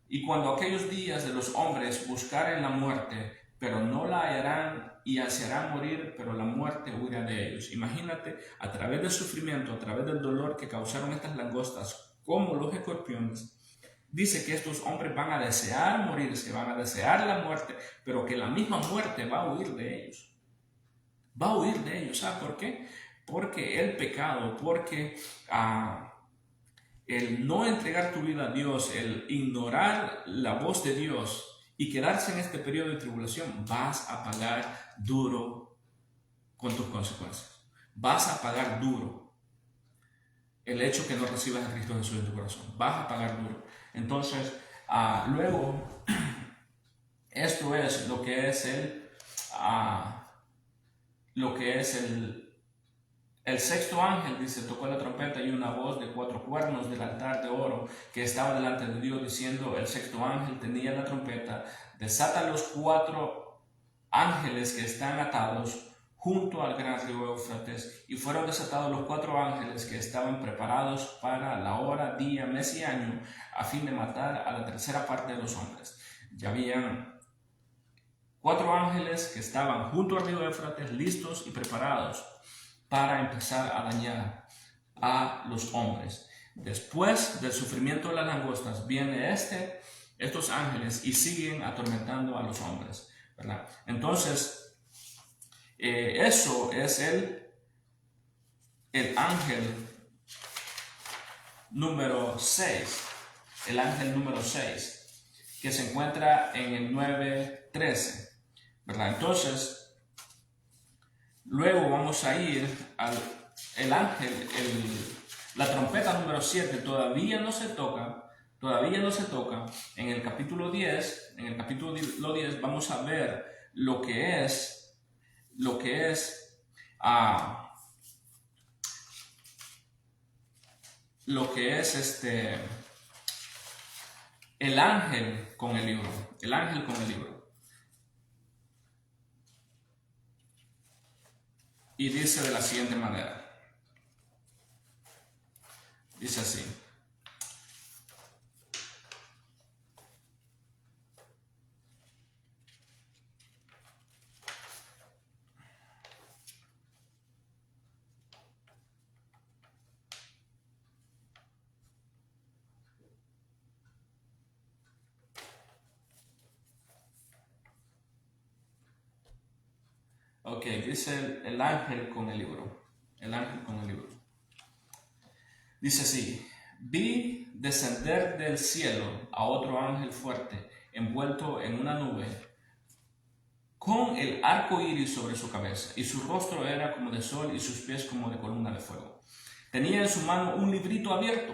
Y cuando aquellos días de los hombres buscaren la muerte, pero no la hallarán, y se harán morir, pero la muerte huirá de ellos. Imagínate, a través del sufrimiento, a través del dolor que causaron estas langostas, como los escorpiones, dice que estos hombres van a desear morirse, van a desear la muerte, pero que la misma muerte va a huir de ellos. Va a huir de ellos. ¿Sabe por qué? Porque el pecado, porque el no entregar tu vida a Dios, el ignorar la voz de Dios y quedarse en este periodo de tribulación, vas a pagar duro con tus consecuencias. Vas a pagar duro el hecho que no recibas a Cristo Jesús en tu corazón. Vas a pagar duro. Entonces, luego, esto es lo que es el sexto ángel, dice, tocó la trompeta, y una voz de 4 cuernos del altar de oro que estaba delante de Dios, diciendo, el sexto ángel tenía la trompeta: desata los 4 ángeles que están atados junto al gran río Éufrates. Y fueron desatados los 4 ángeles que estaban preparados para la hora, día, mes y año, a fin de matar a la tercera parte de los hombres. Ya habían 4 ángeles que estaban junto al río Éufrates, listos y preparados para empezar a dañar a los hombres. Después del sufrimiento de las langostas viene estos ángeles y siguen atormentando a los hombres, ¿verdad? Entonces, eso es el ángel número 6, el ángel número 6, que se encuentra en el 9:13, ¿verdad? Entonces, luego vamos a ir al ángel, la trompeta número 7, todavía no se toca. En el capítulo 10, vamos a ver lo que es el ángel con el libro. Y dice de la siguiente manera. Dice así: dice el ángel con el libro. el ángel con el libro. Dice así: vi descender del cielo a otro ángel fuerte, envuelto en una nube, con el arco iris sobre su cabeza, y su rostro era como de sol y sus pies como de columna de fuego. Tenía en su mano un librito abierto,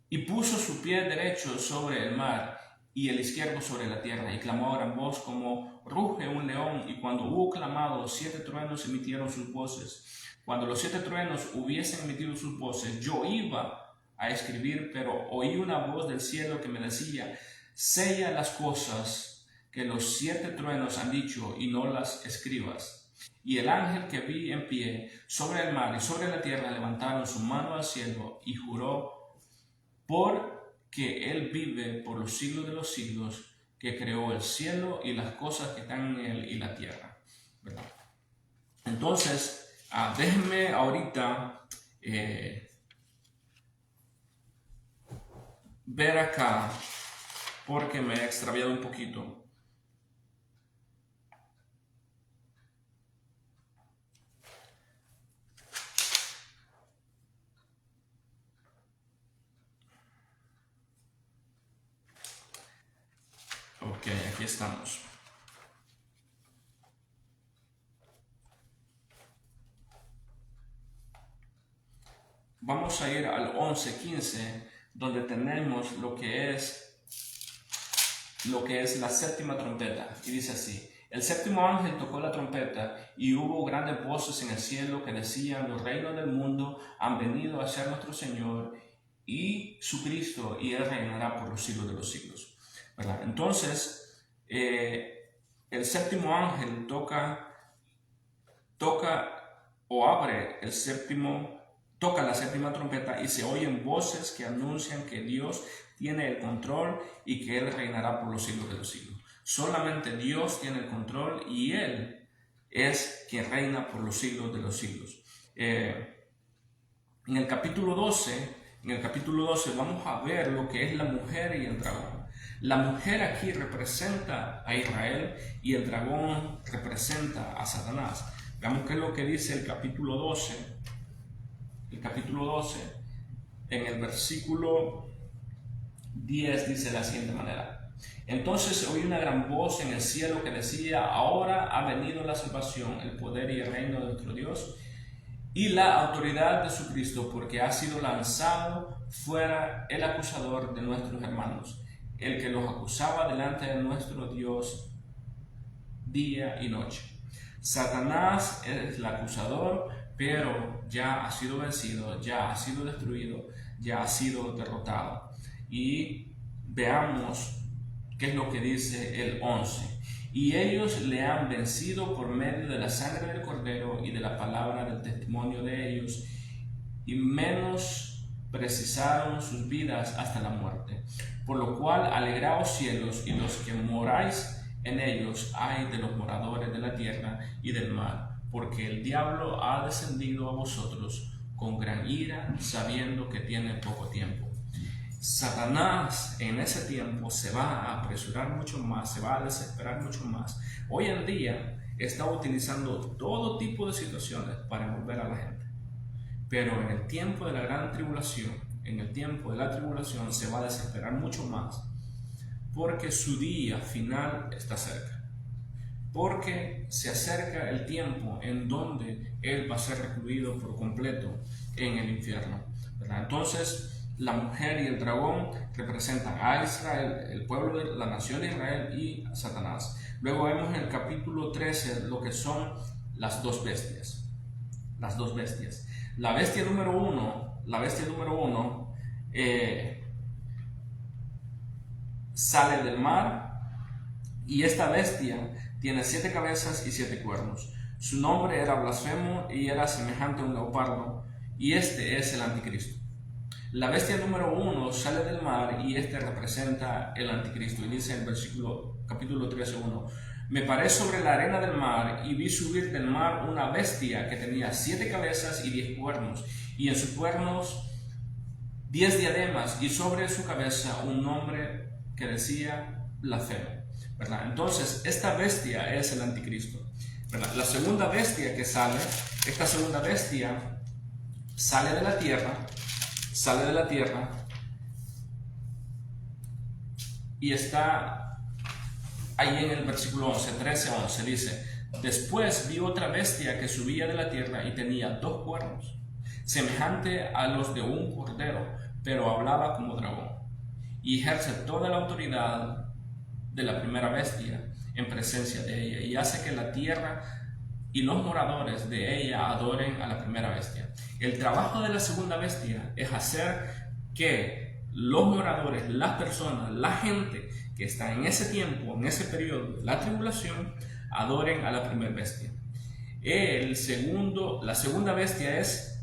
y puso su pie derecho sobre el mar y el izquierdo sobre la tierra, y clamó a gran voz como ruge un león. Y cuando hubo clamado, 7 truenos emitieron sus voces. Cuando los 7 truenos hubiesen emitido sus voces, yo iba a escribir, pero oí una voz del cielo que me decía: sella las cosas que los 7 truenos han dicho y no las escribas. Y el ángel que vi en pie sobre el mar y sobre la tierra levantaron su mano al cielo y juró porque él vive por los siglos de los siglos, que creó el cielo y las cosas que están en él y la tierra, ¿verdad? Entonces, déjenme ahorita ver acá, porque me he extraviado un poquito. Ok, aquí estamos. Vamos a ir al 11:15, donde tenemos lo que es la séptima trompeta. Y dice así: el séptimo ángel tocó la trompeta, y hubo grandes voces en el cielo que decían: los reinos del mundo han venido a ser nuestro Señor y su Cristo, y él reinará por los siglos de los siglos, ¿verdad? Entonces, el séptimo ángel toca o abre toca la séptima trompeta, y se oyen voces que anuncian que Dios tiene el control y que Él reinará por los siglos de los siglos. Solamente Dios tiene el control y Él es quien reina por los siglos de los siglos. En el capítulo 12 vamos a ver lo que es la mujer y el dragón. La mujer aquí representa a Israel y el dragón representa a Satanás. Veamos qué es lo que dice el capítulo 12. El capítulo 12, en el versículo 10, dice de la siguiente manera: entonces oí una gran voz en el cielo que decía: ahora ha venido la salvación, el poder y el reino de nuestro Dios y la autoridad de su Cristo, porque ha sido lanzado fuera el acusador de nuestros hermanos, el que los acusaba delante de nuestro Dios día y noche. Satanás es el acusador, pero ya ha sido vencido, ya ha sido destruido, ya ha sido derrotado. Y veamos qué es lo que dice el 11. Y ellos le han vencido por medio de la sangre del Cordero y de la palabra del testimonio de ellos, y menospreciaron sus vidas hasta la muerte. Por lo cual, alegraos cielos, y los que moráis en ellos, ay de los moradores de la tierra y del mar, porque el diablo ha descendido a vosotros con gran ira, sabiendo que tiene poco tiempo. Satanás en ese tiempo se va a apresurar mucho más, se va a desesperar mucho más. Hoy en día está utilizando todo tipo de situaciones para envolver a la gente. Pero en el tiempo de la gran tribulación, se va a desesperar mucho más, porque su día final está cerca. Porque se acerca el tiempo en donde él va a ser recluido por completo en el infierno, ¿verdad? Entonces, la mujer y el dragón representan a Israel, el pueblo de la nación de Israel, y a Satanás. Luego vemos en el capítulo 13 lo que son las dos bestias. Las dos bestias. La bestia número uno sale del mar, y esta bestia tiene 7 cabezas y 7 cuernos. Su nombre era blasfemo y era semejante a un leopardo, y este es el anticristo. La bestia número 1 sale del mar, y este representa el anticristo, y dice en el capítulo 13:1: me paré sobre la arena del mar, y vi subir del mar una bestia que tenía 7 cabezas y 10 cuernos, y en sus cuernos 10 diademas, y sobre su cabeza un nombre que decía blasfemo, ¿verdad? Entonces, esta bestia es el anticristo, ¿verdad? La segunda bestia que sale, esta segunda bestia sale de la tierra y está ahí en el versículo 11, 13-11, dice: después vi otra bestia que subía de la tierra y tenía 2 cuernos, semejante a los de un cordero, pero hablaba como dragón, y ejerce toda la autoridad de la primera bestia en presencia de ella, y hace que la tierra y los moradores de ella adoren a la primera bestia. El trabajo de la segunda bestia es hacer que los moradores, las personas, la gente que está en ese tiempo, en ese periodo de la tribulación, adoren a la primera bestia. La segunda bestia es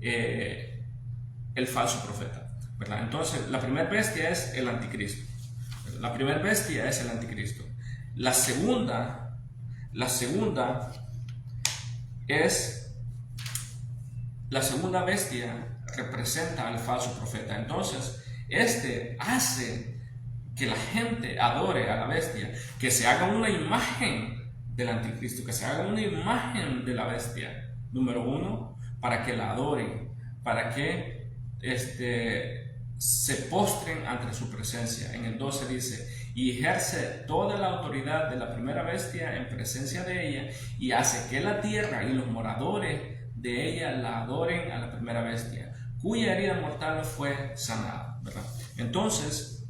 el falso profeta, ¿verdad? Entonces, la primera bestia es el anticristo. La primera bestia es el anticristo. La segunda bestia representa al falso profeta. Entonces, hace que la gente adore a la bestia, que se haga una imagen del anticristo, que se haga una imagen de la bestia, número 1, para que la adoren, para que se postren ante su presencia. En el 12 dice: y ejerce toda la autoridad de la primera bestia en presencia de ella, y hace que la tierra y los moradores de ella la adoren a la primera bestia, cuya herida mortal fue sanada, ¿verdad? Entonces,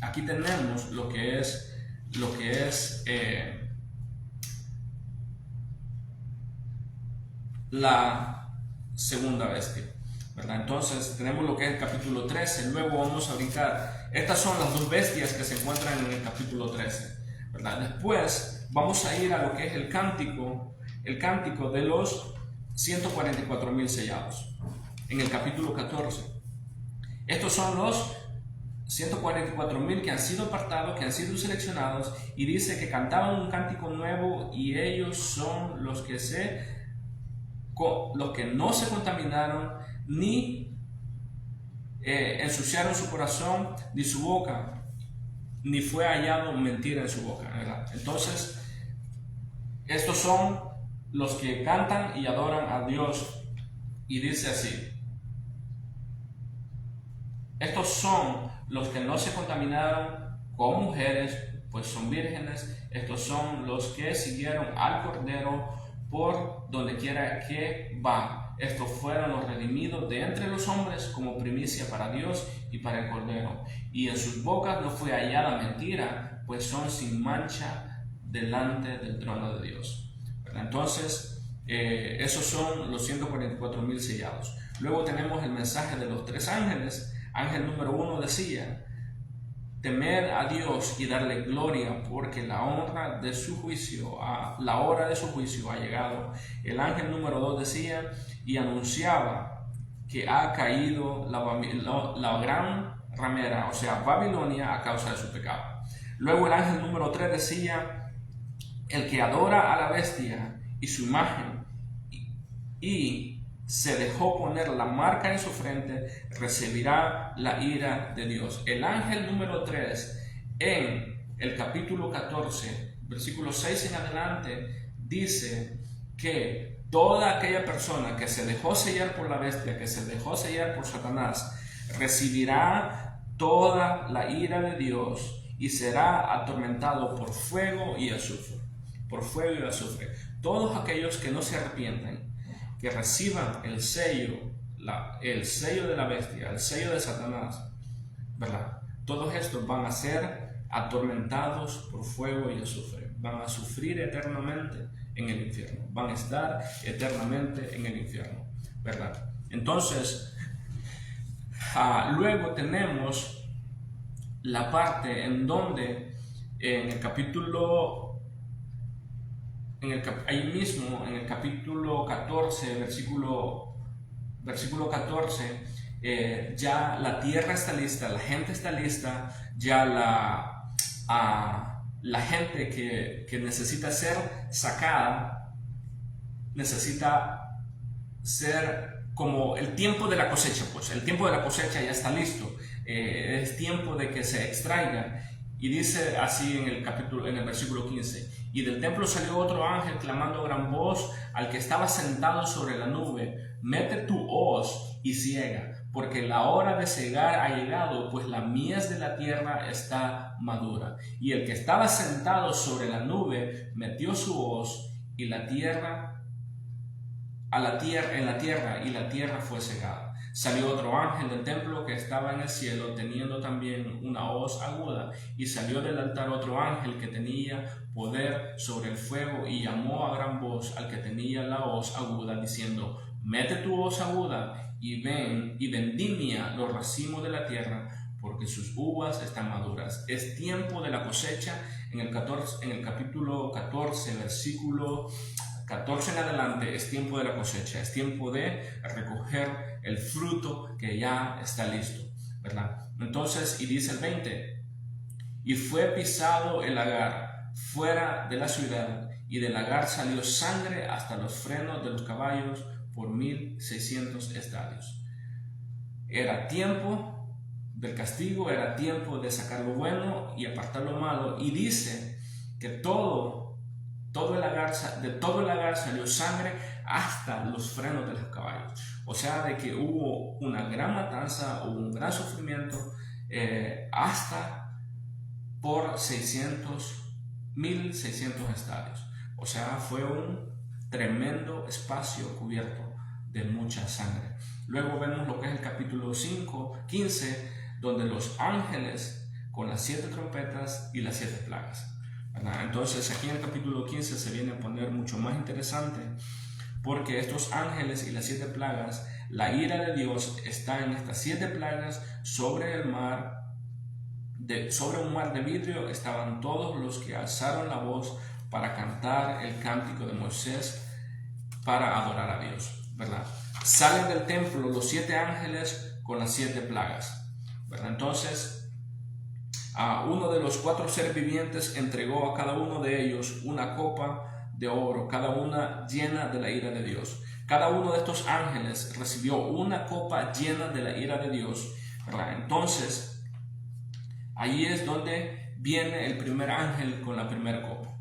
aquí tenemos lo que es la segunda bestia, ¿verdad? Entonces tenemos lo que es el capítulo 13. Luego vamos a brincar. Estas son las 2 bestias que se encuentran en el capítulo 13, ¿verdad? Después vamos a ir a lo que es el cántico de los 144,000 sellados, en el capítulo 14. Estos son los 144,000 que han sido apartados, que han sido seleccionados, y dice que cantaban un cántico nuevo, y ellos son los que no se contaminaron, ni ensuciaron su corazón, ni su boca, ni fue hallado mentira en su boca, ¿verdad? Entonces, estos son los que cantan y adoran a Dios, y dice así: estos son los que no se contaminaron con mujeres, pues son vírgenes. Estos son los que siguieron al Cordero por donde quiera que va. Estos fueron los redimidos de entre los hombres como primicia para Dios y para el Cordero. Y en sus bocas no fue hallada mentira, pues son sin mancha delante del trono de Dios, ¿verdad? Entonces, esos son los 144,000 sellados. Luego tenemos el mensaje de los 3 ángeles. Ángel número 1 decía: temer a Dios y darle gloria, porque la hora de su juicio ha llegado. El ángel número 2 decía y anunciaba que ha caído la gran ramera, o sea, Babilonia, a causa de su pecado. Luego el ángel número 3 decía: el que adora a la bestia y su imagen y se dejó poner la marca en su frente, recibirá la ira de Dios. El ángel número 3, en el capítulo 14, versículo 6 en adelante, dice que toda aquella persona que se dejó sellar por la bestia, que se dejó sellar por Satanás, recibirá toda la ira de Dios y será atormentado por fuego y azufre. Por fuego y azufre. Todos aquellos que no se arrepientan, que reciban el sello de la bestia, el sello de Satanás, ¿verdad? Todos estos van a ser atormentados por fuego y azufre. Van a sufrir eternamente en el infierno. Van a estar eternamente en el infierno, ¿verdad? Entonces, luego tenemos la parte en donde en el capítulo ahí mismo, en el capítulo 14, versículo 14, ya la tierra está lista, la gente está lista, ya la gente que necesita ser sacada, necesita ser como el tiempo de la cosecha, pues el tiempo de la cosecha ya está listo, es tiempo de que se extraiga. Y dice así en el versículo 15: y del templo salió otro ángel clamando a gran voz al que estaba sentado sobre la nube: mete tu hoz y ciega, porque la hora de cegar ha llegado, pues la mies de la tierra está madura. Y el que estaba sentado sobre la nube metió su hoz y la tierra en la tierra, y la tierra fue cegada. Salió otro ángel del templo que estaba en el cielo, teniendo también una hoz aguda, y salió del altar otro ángel que tenía poder sobre el fuego, y llamó a gran voz al que tenía la hoz aguda, diciendo: mete tu hoz aguda y ven y vendimia los racimos de la tierra, porque sus uvas están maduras. Es tiempo de la cosecha. En el capítulo 14, versículo 14 en adelante, es tiempo de la cosecha, es tiempo de recoger el fruto que ya está listo, ¿verdad? Entonces, y dice el 20: y fue pisado el lagar fuera de la ciudad, y del lagar salió sangre hasta los frenos de los caballos por 1600 estadios. Era tiempo del castigo, era tiempo de sacar lo bueno y apartar lo malo, y dice que de todo el lagar salió sangre hasta los frenos de los caballos. O sea, de que hubo una gran matanza, hubo un gran sufrimiento, hasta por 1600 estadios. O sea, fue un tremendo espacio cubierto de mucha sangre. Luego vemos lo que es el capítulo 15, donde los ángeles con las 7 trompetas y las 7 plagas. Entonces aquí en el capítulo 15 se viene a poner mucho más interesante, porque estos ángeles y las 7 plagas, la ira de Dios está en estas 7 plagas sobre el mar. Sobre un mar de vidrio estaban todos los que alzaron la voz para cantar el cántico de Moisés para adorar a Dios, ¿verdad? Salen del templo los 7 ángeles con las 7 plagas, ¿verdad? Entonces, uno de los 4 seres vivientes entregó a cada uno de ellos una copa de oro, cada una llena de la ira de Dios. Cada uno de estos ángeles recibió una copa llena de la ira de Dios, ¿verdad? Entonces, ahí es donde viene el primer ángel con la primera copa,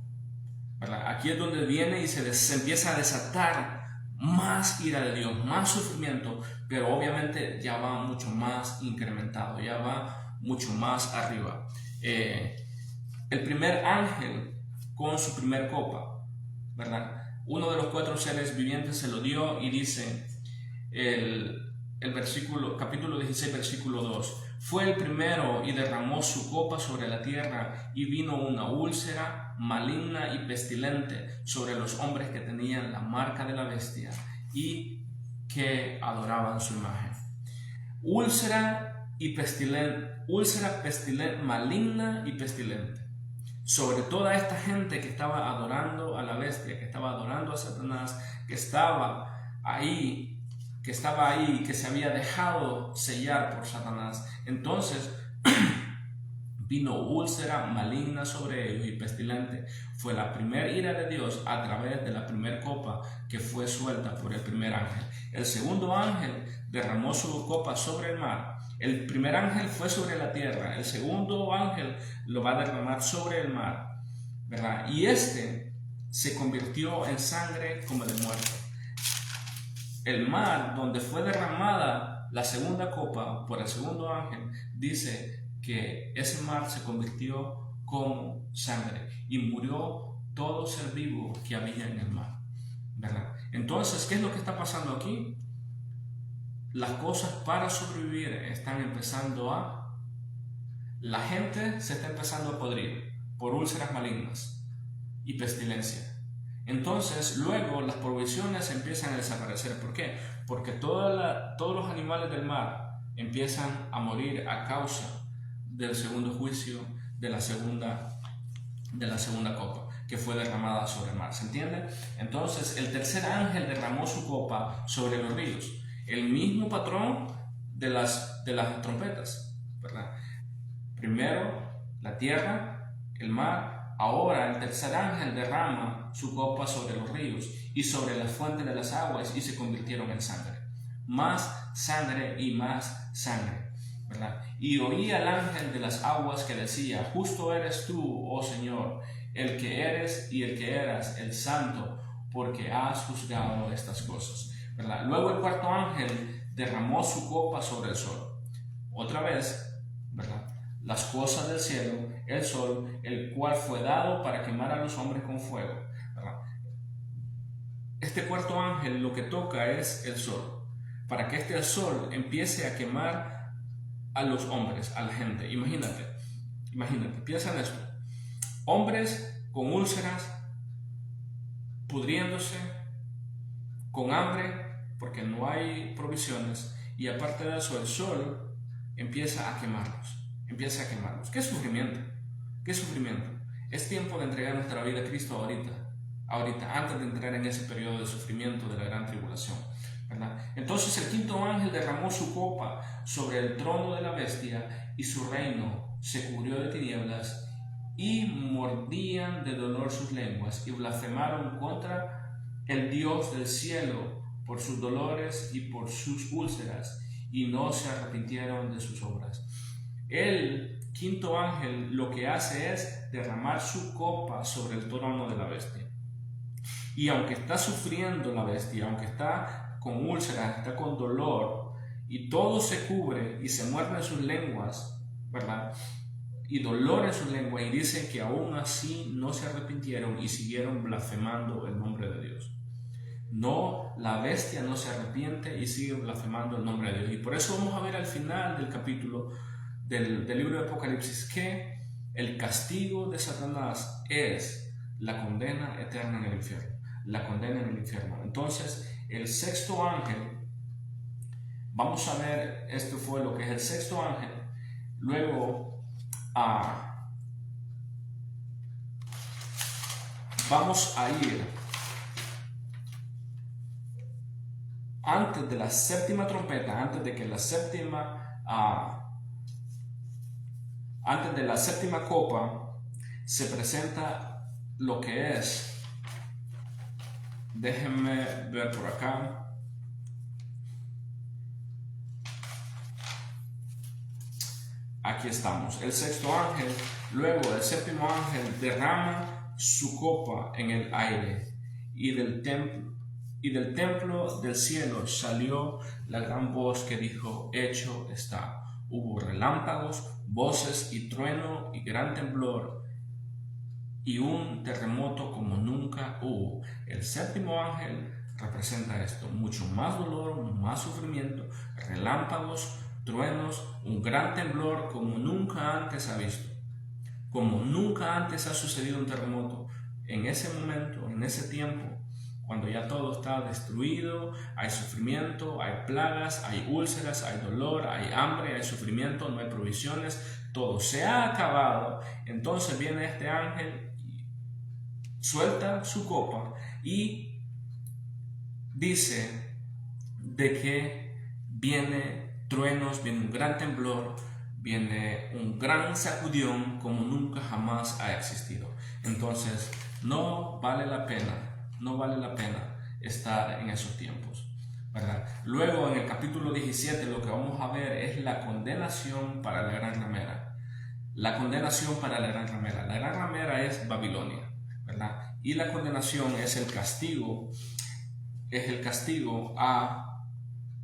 ¿verdad? Aquí es donde viene y se empieza a desatar más ira de Dios, más sufrimiento, pero obviamente ya va mucho más incrementado, ya va mucho más arriba. El primer ángel con su primer copa, ¿verdad? Uno de los 4 seres vivientes se lo dio, y dice capítulo 16, versículo 2: fue el primero y derramó su copa sobre la tierra, y vino una úlcera maligna y pestilente sobre los hombres que tenían la marca de la bestia y que adoraban su imagen. Úlcera pestilente, maligna y pestilente, sobre toda esta gente que estaba adorando a la bestia, que estaba adorando a Satanás, que estaba ahí, que se había dejado sellar por Satanás. Entonces vino úlcera maligna sobre ellos y pestilente. Fue la primera ira de Dios a través de la primera copa que fue suelta por el primer ángel. El segundo ángel derramó su copa sobre el mar. El primer ángel fue sobre la tierra, el segundo ángel lo va a derramar sobre el mar, ¿verdad? Y se convirtió en sangre como de muerto. El mar donde fue derramada la segunda copa por el segundo ángel, dice que ese mar se convirtió como sangre y murió todo ser vivo que había en el mar, ¿verdad? Entonces, ¿qué es lo que está pasando aquí? Las cosas para sobrevivir están empezando la gente se está empezando a podrir por úlceras malignas y pestilencia. Entonces, luego las provisiones empiezan a desaparecer. ¿Por qué? Porque todos los animales del mar empiezan a morir a causa del segundo juicio de la segunda copa que fue derramada sobre el mar. ¿Se entiende? Entonces, el tercer ángel derramó su copa sobre los ríos. El mismo patrón de las trompetas, ¿verdad? Primero la tierra, el mar. Ahora el tercer ángel derrama su copa sobre los ríos y sobre las fuentes de las aguas, y se convirtieron en sangre. Más sangre y más sangre, ¿verdad? Y oí al ángel de las aguas que decía: justo eres tú, oh Señor, el que eres y el que eras, el santo, porque has juzgado estas cosas. ¿verdad? Luego el cuarto ángel derramó su copa sobre el sol. Otra vez, ¿verdad? Las cosas del cielo, el sol, el cual fue dado para quemar a los hombres con fuego, ¿verdad? Este cuarto ángel lo que toca es el sol, para que este sol empiece a quemar a los hombres, a la gente. Imagínate, piensa en esto. Hombres con úlceras, pudriéndose, con hambre, porque no hay provisiones, y aparte de eso, el sol empieza a quemarlos. ¡Qué sufrimiento! ¡Qué sufrimiento! Es tiempo de entregar nuestra vida a Cristo ahorita, antes de entrar en ese periodo de sufrimiento de la gran tribulación, ¿verdad? Entonces el quinto ángel derramó su copa sobre el trono de la bestia, y su reino se cubrió de tinieblas, y mordían de dolor sus lenguas, y blasfemaron contra el Dios del cielo por sus dolores y por sus úlceras, y no se arrepintieron de sus obras. El quinto ángel lo que hace es derramar su copa sobre el trono de la bestia. Y aunque está sufriendo la bestia, aunque está con úlceras, está con dolor, y todo se cubre y se muerde en sus lenguas, ¿verdad? Y dolor en sus lenguas, y dicen que aún así no se arrepintieron y siguieron blasfemando el nombre de Dios. No, la bestia no se arrepiente y sigue blasfemando el nombre de Dios. Y por eso vamos a ver al final del capítulo del libro de Apocalipsis que el castigo de Satanás es la condena eterna en el infierno. La condena en el infierno. Entonces, el sexto ángel, vamos a ver, esto fue lo que es el sexto ángel. Luego, vamos a ir antes de la séptima trompeta, antes de la séptima copa, se presenta lo que es, déjenme ver por acá, aquí estamos, el sexto ángel. Luego el séptimo ángel derrama su copa en el aire, y del templo del cielo salió la gran voz que dijo: hecho está. Hubo relámpagos, voces y trueno y gran temblor y un terremoto como nunca hubo. El séptimo ángel representa esto: mucho más dolor, más sufrimiento, relámpagos, truenos, un gran temblor como nunca antes ha visto, como nunca antes ha sucedido un terremoto. En ese momento, en ese tiempo, cuando ya todo está destruido, hay sufrimiento, hay plagas, hay úlceras, hay dolor, hay hambre, hay sufrimiento, no hay provisiones, todo se ha acabado. Entonces viene este ángel, suelta su copa y dice de que viene truenos, viene un gran temblor, viene un gran sacudión como nunca jamás ha existido. Entonces no vale la pena estar en esos tiempos, ¿verdad? Luego en el capítulo 17 lo que vamos a ver es la condenación para la gran ramera. La condenación para la gran ramera. La gran ramera es Babilonia, ¿verdad? Y la condenación es el castigo a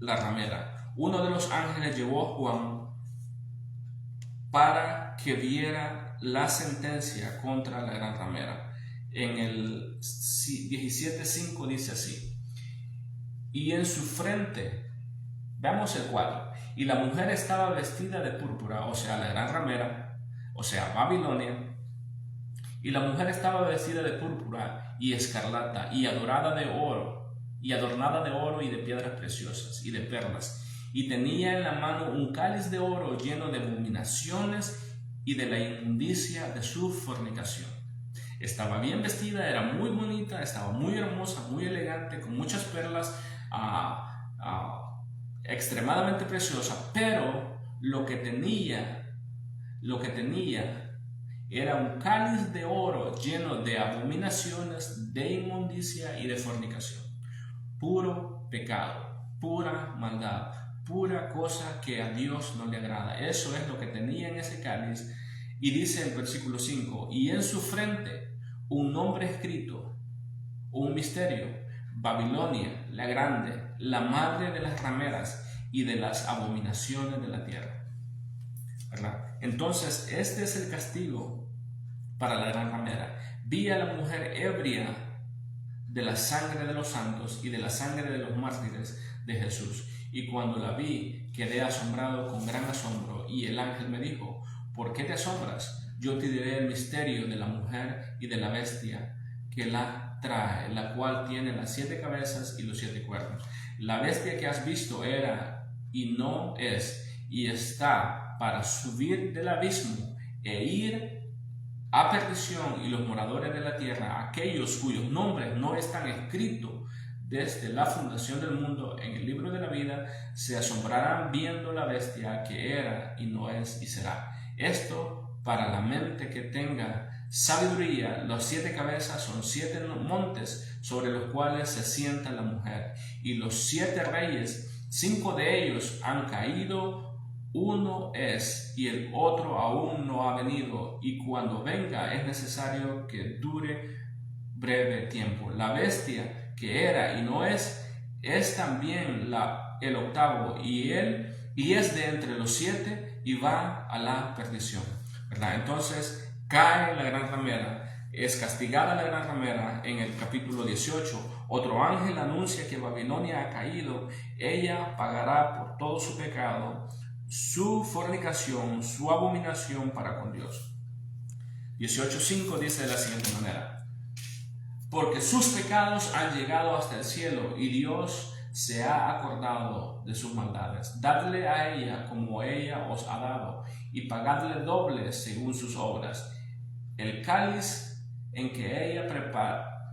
la ramera. Uno de los ángeles llevó a Juan para que viera la sentencia contra la gran ramera. En el 17:5 dice así: y en su frente, veamos el cuadro, y la mujer estaba vestida de púrpura, o sea, la gran ramera, o sea, Babilonia, y la mujer estaba vestida de púrpura y escarlata, y adornada de oro y de piedras preciosas y de perlas, y tenía en la mano un cáliz de oro lleno de abominaciones y de la inmundicia de su fornicación. Estaba bien vestida, era muy bonita, estaba muy hermosa, muy elegante, con muchas perlas, extremadamente preciosa, pero lo que tenía era un cáliz de oro lleno de abominaciones, de inmundicia y de fornicación. Puro pecado, pura maldad, pura cosa que a Dios no le agrada. Eso es lo que tenía en ese cáliz. Y dice el versículo 5: y en su frente un nombre escrito, un misterio: Babilonia, la grande, la madre de las rameras y de las abominaciones de la tierra. ¿Verdad? Entonces, este es el castigo para la gran ramera. Vi a la mujer ebria de la sangre de los santos y de la sangre de los mártires de Jesús. Y cuando la vi, quedé asombrado con gran asombro. Y el ángel me dijo: ¿por qué te asombras? Yo te diré el misterio de la mujer y de la bestia que la trae, la cual tiene las 7 cabezas y los 7 cuernos. La bestia que has visto era y no es, y está para subir del abismo e ir a perdición, y los moradores de la tierra, aquellos cuyos nombres no están escritos desde la fundación del mundo en el libro de la vida, se asombrarán viendo la bestia que era y no es y será. Esto para la mente que tenga sabiduría. Las 7 cabezas son 7 montes sobre los cuales se sienta la mujer, y los 7 reyes, 5 de ellos han caído, uno es y el otro aún no ha venido, y cuando venga es necesario que dure breve tiempo. La bestia que era y no es también el octavo, y es de entre los 7 y va a la perdición, ¿verdad? Entonces cae la gran ramera, es castigada la gran ramera en el capítulo 18. Otro ángel anuncia que Babilonia ha caído. Ella pagará por todo su pecado, su fornicación, su abominación para con Dios. 18:5 dice de la siguiente manera: porque sus pecados han llegado hasta el cielo, y Dios se ha acordado de sus maldades. Dadle a ella como ella os ha dado, y pagadle doble según sus obras. El cáliz en que ella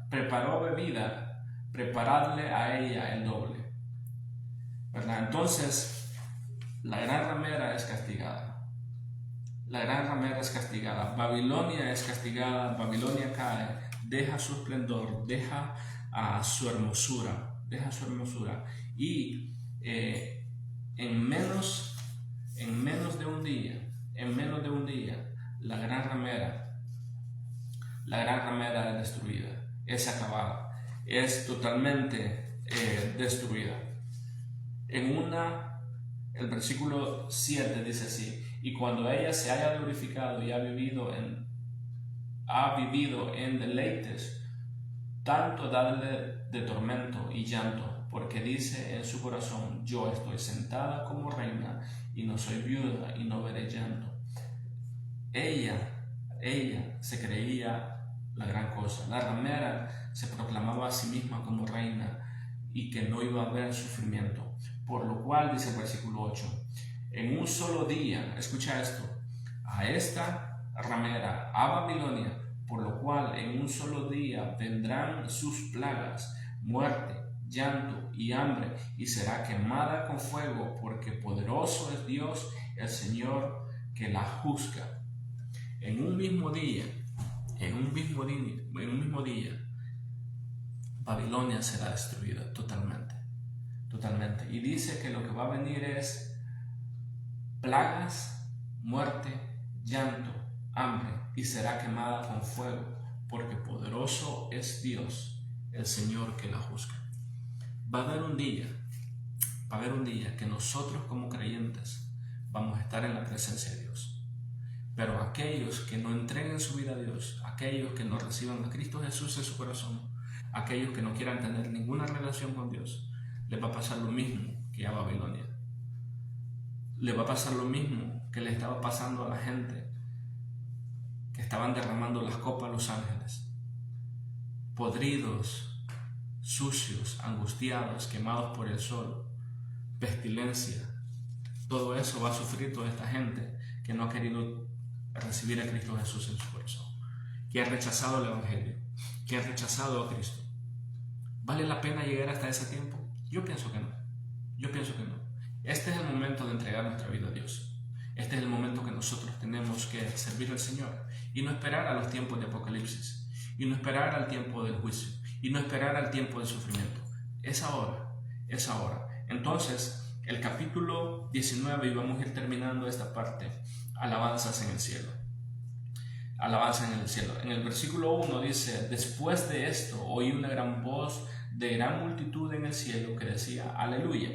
preparó bebida, preparadle a ella el doble. ¿Verdad? Entonces, la gran ramera es castigada. La gran ramera es castigada. Babilonia es castigada. Babilonia cae. Deja su esplendor. Deja su hermosura. Y en menos de un día, la gran ramera es destruida. Es acabada. Es totalmente destruida. El versículo 7 dice así: y cuando ella se haya glorificado y ha vivido en deleites, tanto dadle de tormento y llanto, porque dice en su corazón: yo estoy sentada como reina y no soy viuda y no veré llanto. Ella se creía la gran cosa. La ramera se proclamaba a sí misma como reina y que no iba a haber sufrimiento. Por lo cual, dice el versículo 8, en un solo día, escucha esto, a esta ramera, a Babilonia, por lo cual en un solo día vendrán sus plagas, muerte, llanto y hambre, y será quemada con fuego, porque poderoso es Dios, el Señor, que la juzga. En un mismo día, Babilonia será destruida totalmente. Y dice que lo que va a venir es plagas, muerte, llanto, hambre, y será quemada con fuego, porque poderoso es Dios, el Señor, que la juzga. Va a haber un día que nosotros como creyentes vamos a estar en la presencia de Dios. Pero aquellos que no entreguen su vida a Dios, aquellos que no reciban a Cristo Jesús en su corazón, aquellos que no quieran tener ninguna relación con Dios, les va a pasar lo mismo que a Babilonia. Les va a pasar lo mismo que le estaba pasando a la gente que estaban derramando las copas a los ángeles. Podridos, sucios, angustiados, quemados por el sol, pestilencia. Todo eso va a sufrir toda esta gente que no ha querido recibir a Cristo Jesús en su corazón, que ha rechazado el Evangelio, que ha rechazado a Cristo. ¿Vale la pena llegar hasta ese tiempo? Yo pienso que no. Este es el momento de entregar nuestra vida a Dios. Este es el momento que nosotros tenemos que servir al Señor y no esperar a los tiempos de Apocalipsis, y no esperar al tiempo del juicio, y no esperar al tiempo del sufrimiento. Es ahora. Entonces, el capítulo 19, y vamos a ir terminando esta parte, alabanzas en el cielo. En el versículo 1 dice: después de esto oí una gran voz de gran multitud en el cielo que decía: Aleluya.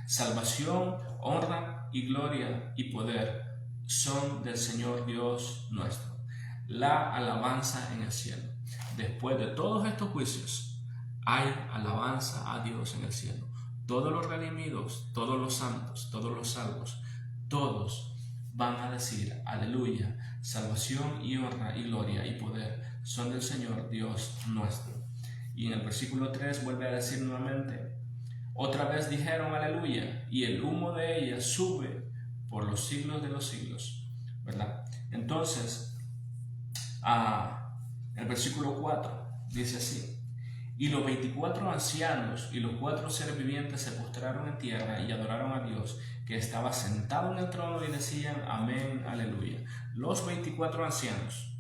Salvación, honra y gloria y poder son del Señor Dios nuestro. La alabanza en el cielo. Después de todos estos juicios, hay alabanza a Dios en el cielo. Todos los redimidos, todos los santos, todos los salvos, todos van a decir: Aleluya. Salvación y honra y gloria y poder son del Señor Dios nuestro. Y en el versículo 3 vuelve a decir nuevamente: otra vez dijeron: Aleluya, y el humo de ella sube por los siglos de los siglos, ¿verdad? Entonces, el versículo 4 dice así: y los 24 ancianos y los 4 seres vivientes se postraron en tierra y adoraron a Dios, que estaba sentado en el trono, y decían: Amén, aleluya. Los 24 ancianos,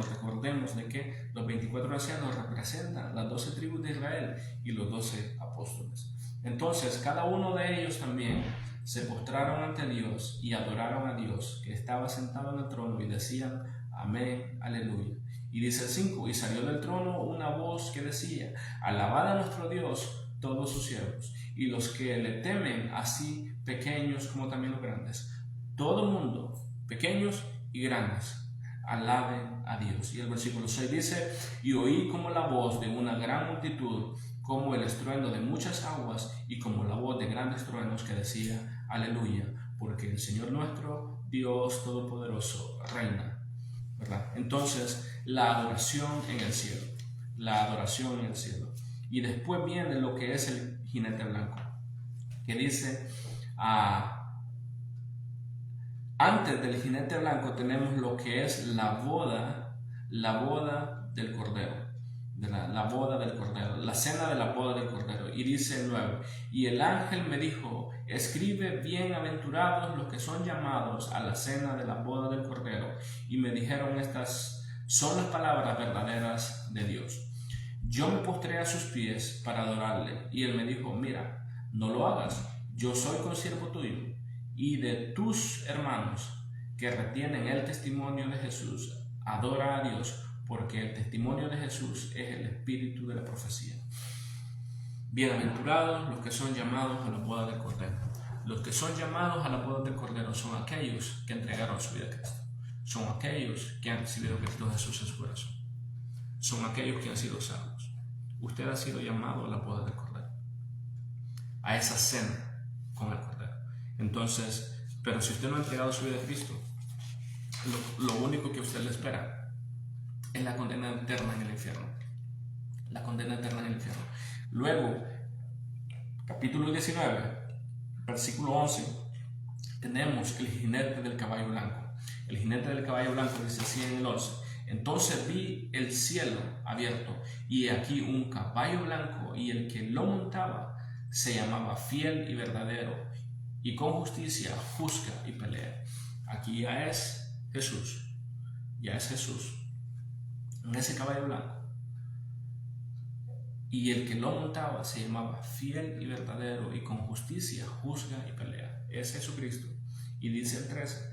recordemos de que los 24 ancianos representan las 12 tribus de Israel y los 12 apóstoles. Entonces, cada uno de ellos también se postraron ante Dios y adoraron a Dios, que estaba sentado en el trono, y decían: Amén, aleluya. Y dice el 5: y salió del trono una voz que decía: Alabad a nuestro Dios todos sus siervos, y los que le temen, así pequeños como también los grandes. Todo el mundo, pequeños y grandes, alaben a Dios. Y el versículo 6 dice: y oí como la voz de una gran multitud, como el estruendo de muchas aguas, y como la voz de grandes truenos, que decía: Aleluya, porque el Señor nuestro Dios Todopoderoso reina, ¿verdad? Entonces, la adoración en el cielo, y después viene lo que es el jinete blanco, que dice, antes del jinete blanco tenemos lo que es la boda del Cordero, la boda del Cordero, la cena de la boda del Cordero. Y dice el 9: y el ángel me dijo: escribe: bienaventurados los que son llamados a la cena de la boda del Cordero. Y me dijeron: estas son las palabras verdaderas de Dios. Yo me postré a sus pies para adorarle, y él me dijo: mira, no lo hagas, yo soy consiervo tuyo y de tus hermanos que retienen el testimonio de Jesús. Adora a Dios, porque el testimonio de Jesús es el espíritu de la profecía. Bienaventurados los que son llamados a la boda del Cordero. Los que son llamados a la boda del Cordero son aquellos que entregaron su vida a Cristo. Son aquellos que han recibido a Cristo Jesús en su corazón. Son aquellos que han sido salvos. Usted ha sido llamado a la boda del Cordero, a esa cena con el Cordero. Entonces, pero si usted no ha entregado su vida a Cristo, lo único que a usted le espera es la condena eterna en el infierno. La condena eterna en el infierno. Luego, capítulo 19, versículo 11, tenemos el jinete del caballo blanco. El jinete del caballo blanco dice así en el 11: entonces vi el cielo abierto, y aquí un caballo blanco, y el que lo montaba se llamaba Fiel y Verdadero, y con justicia juzga y pelea. Aquí ya es Jesús en ese caballo blanco, y el que lo montaba se llamaba Fiel y Verdadero, y con justicia juzga y pelea. Es Jesucristo. Y dice el 13: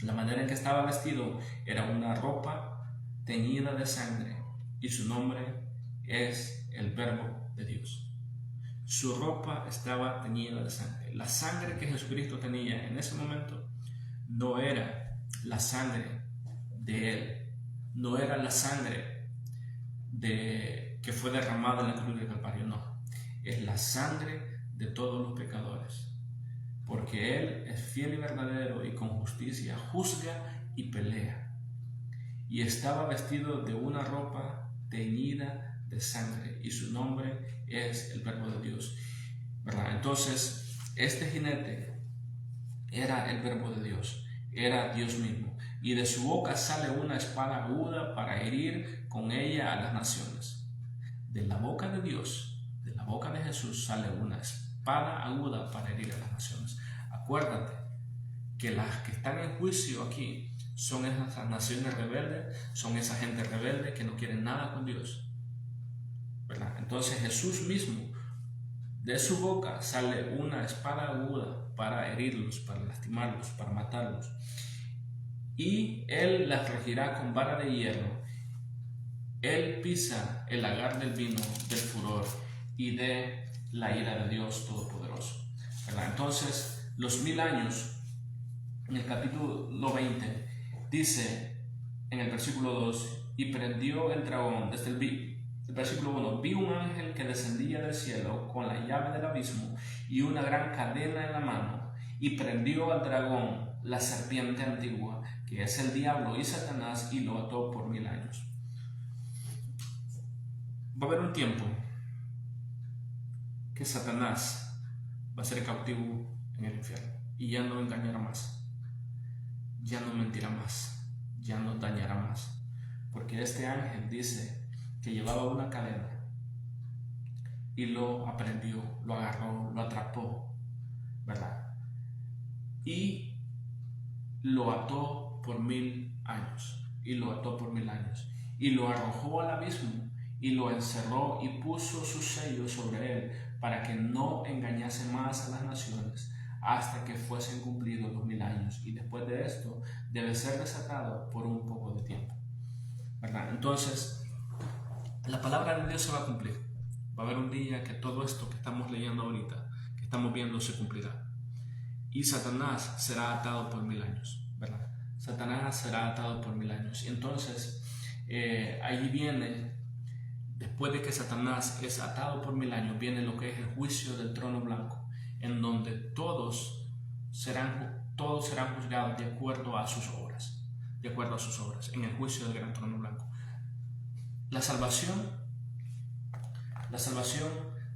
la manera en que estaba vestido era una ropa teñida de sangre, y su nombre es el Verbo de Dios. Su ropa estaba teñida de sangre. La sangre que Jesucristo tenía en ese momento no era la sangre de Él, no era la sangre que fue derramada en la cruz del Calvario, no. Es la sangre de todos los pecadores, porque Él es fiel y verdadero, y con justicia juzga y pelea. Y estaba vestido de una ropa teñida de sangre, y su nombre es el Verbo de Dios, ¿verdad? Entonces, este jinete era el Verbo de Dios, era Dios mismo, y de su boca sale una espada aguda para herir con ella a las naciones. De la boca de Dios, de la boca de Jesús, sale una espada aguda para herir a las naciones. Acuérdate que las que están en juicio aquí son esas naciones rebeldes, son esa gente rebelde que no quieren nada con Dios, ¿verdad? Entonces Jesús mismo, de su boca sale una espada aguda para herirlos, para lastimarlos, para matarlos. Y Él las regirá con vara de hierro. Él pisa el lagar del vino del furor y de la ira de Dios Todopoderoso. ¿Verdad? Entonces, los 1000 años, en el capítulo 20, dice en el versículo 2, y prendió el dragón, desde el versículo 1, vi un ángel que descendía del cielo con la llave del abismo y una gran cadena en la mano, y prendió al dragón, la serpiente antigua, que es el diablo y Satanás, y lo ató por 1000 años. Va a haber un tiempo que Satanás va a ser cautivo en el infierno y ya no engañará más, ya no mentirá más, ya no dañará más, porque este ángel dice que llevaba una cadena y lo aprendió, lo agarró, lo atrapó, ¿verdad? Y lo ató por 1000 años, y lo ató por 1000 años, y lo arrojó al abismo, y lo encerró y puso su sello sobre él, para que no engañase más a las naciones, hasta que fuesen cumplidos los 1000 años, y después de esto debe ser desatado por un poco de tiempo, ¿verdad? Entonces, la palabra de Dios se va a cumplir. Va a haber un día que todo esto que estamos leyendo ahorita, que estamos viendo, se cumplirá. Y Satanás será atado por 1000 años, ¿verdad? Satanás será atado por 1000 años. Y entonces, ahí viene, después de que Satanás es atado por 1000 años, viene lo que es el juicio del trono blanco, en donde todos serán juzgados de acuerdo a sus obras, en el juicio del gran trono blanco. La salvación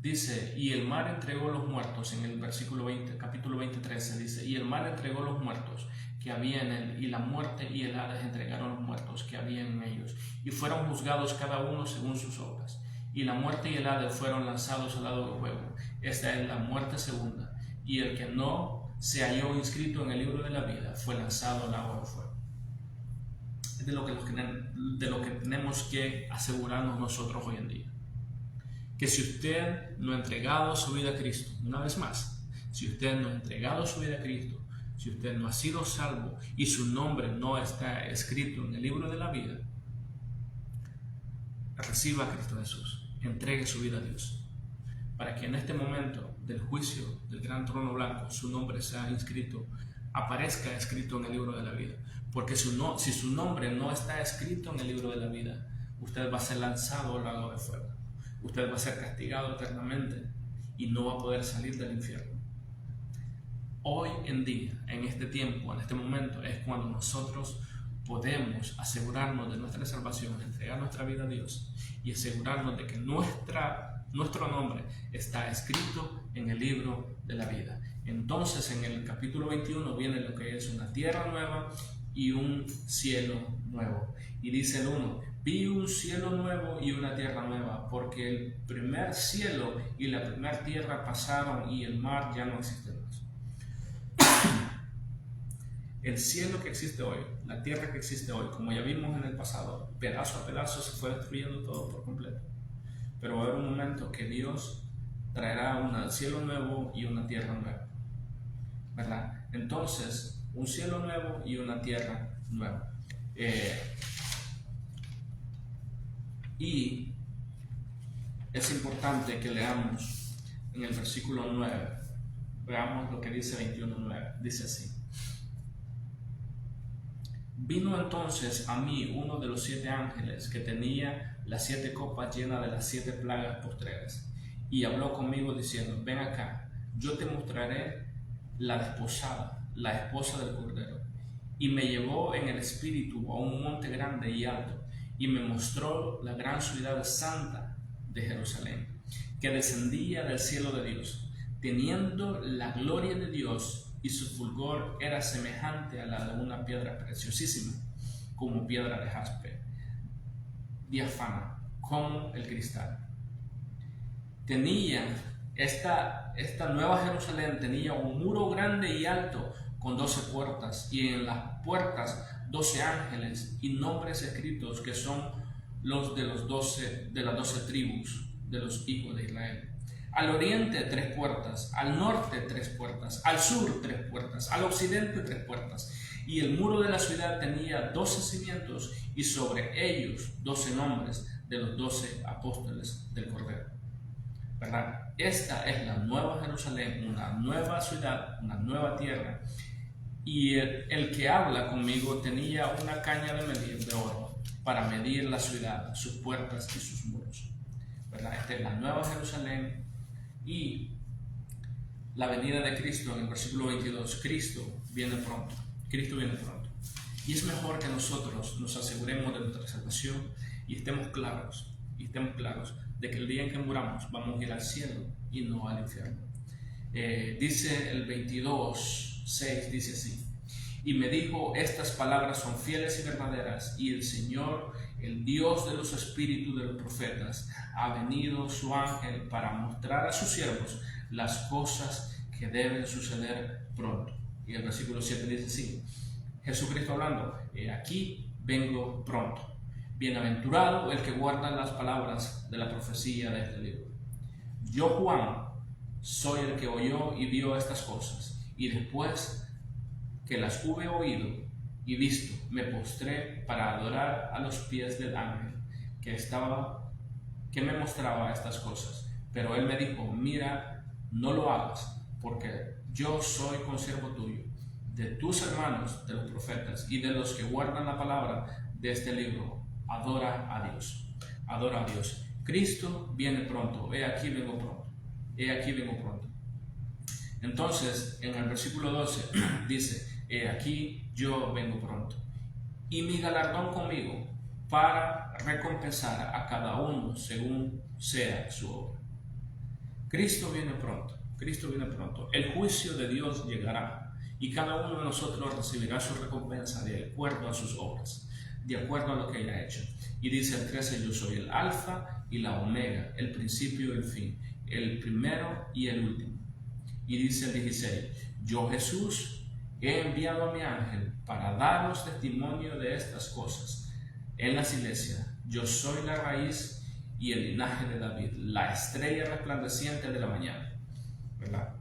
dice, y el mar entregó los muertos, en el versículo 20, capítulo 23 se dice, y el mar entregó los muertos que había en él, y la muerte y el Hades entregaron los muertos que había en ellos, y fueron juzgados cada uno según sus obras. Y la muerte y el Hades fueron lanzados al lado del fuego. Esta es la muerte segunda, y el que no se halló inscrito en el libro de la vida fue lanzado al lago del fuego. Es de lo que tenemos que asegurarnos nosotros hoy en día. Que si usted no ha entregado su vida a Cristo, una vez más, si usted no ha entregado su vida a Cristo, si usted no ha sido salvo y su nombre no está escrito en el libro de la vida, reciba a Cristo Jesús, entregue su vida a Dios, para que en este momento del juicio del gran trono blanco su nombre sea inscrito, aparezca escrito en el libro de la vida. Porque si su nombre no está escrito en el libro de la vida, usted va a ser lanzado al lago de fuego. Usted va a ser castigado eternamente y no va a poder salir del infierno. Hoy en día, en este tiempo, en este momento, es cuando nosotros podemos asegurarnos de nuestra salvación, entregar nuestra vida a Dios y asegurarnos de que nuestro nombre está escrito en el libro de la vida. Entonces, en el capítulo 21 viene lo que es una tierra nueva y un cielo nuevo. Y dice el 1, vi un cielo nuevo y una tierra nueva, porque el primer cielo y la primera tierra pasaron y el mar ya no existe más. El cielo que existe hoy, la tierra que existe hoy, como ya vimos en el pasado, pedazo a pedazo se fue destruyendo todo por completo. Pero va a haber un momento que Dios traerá un cielo nuevo y una tierra nueva, ¿verdad? Entonces, un cielo nuevo y una tierra nueva. Y es importante que leamos en el versículo 9, veamos lo que dice 21:9, dice así. Vino entonces a mí uno de los 7 ángeles que tenía las 7 copas llenas de las 7 plagas postreras, y habló conmigo diciendo, ven acá, yo te mostraré la desposada, la esposa del Cordero. Y me llevó en el espíritu a un monte grande y alto, y me mostró la gran ciudad santa de Jerusalén, que descendía del cielo de Dios, teniendo la gloria de Dios, y su fulgor era semejante a la de una piedra preciosísima, como piedra de jaspe, diáfana, como el cristal. Tenía esta nueva Jerusalén, tenía un muro grande y alto, con 12 puertas, y en las puertas 12 ángeles, y nombres escritos que son los de las 12 tribus de los hijos de Israel. Al oriente 3 puertas, al norte 3 puertas, al sur 3 puertas, al occidente 3 puertas. Y el muro de la ciudad tenía 12 cimientos, y sobre ellos 12 nombres, de los 12 apóstoles del Cordero, ¿verdad? Esta es la nueva Jerusalén, una nueva ciudad, una nueva tierra. Y el que habla conmigo tenía una caña de medir de oro para medir la ciudad, sus puertas y sus muros, ¿verdad? Esta es la nueva Jerusalén y la venida de Cristo. En el versículo 22, Cristo viene pronto. Cristo viene pronto. Y es mejor que nosotros nos aseguremos de nuestra salvación y estemos claros de que el día en que muramos vamos a ir al cielo y no al infierno. Dice el 22:6, dice así: y me dijo, estas palabras son fieles y verdaderas, y el Señor, el Dios de los espíritus de los profetas, ha venido su ángel para mostrar a sus siervos las cosas que deben suceder pronto. Y el versículo 7 dice así, Jesucristo hablando: aquí vengo pronto. Bienaventurado el que guarda las palabras de la profecía de este libro. Yo, Juan, soy el que oyó y vio estas cosas, y después que las hube oído y visto, me postré para adorar a los pies del ángel que me mostraba estas cosas. Pero él me dijo: mira, no lo hagas, porque yo soy consiervo tuyo, de tus hermanos, de los profetas, y de los que guardan la palabra de este libro. Adora a Dios. Adora a Dios. Cristo viene pronto. He aquí vengo pronto. He aquí vengo pronto. Entonces, en el versículo 12 dice: he aquí yo vengo pronto, y mi galardón conmigo, para recompensar a cada uno según sea su obra. Cristo viene pronto. Cristo viene pronto. El juicio de Dios llegará, y cada uno de nosotros recibirá su recompensa de acuerdo a sus obras, de acuerdo a lo que haya hecho. Y dice el 13: yo soy el alfa y la omega, el principio y el fin, el primero y el último. Y dice el 16: yo, Jesús, he enviado a mi ángel para daros testimonio de estas cosas en las iglesias. Yo soy la raíz y el linaje de David, la estrella resplandeciente de la mañana, ¿verdad?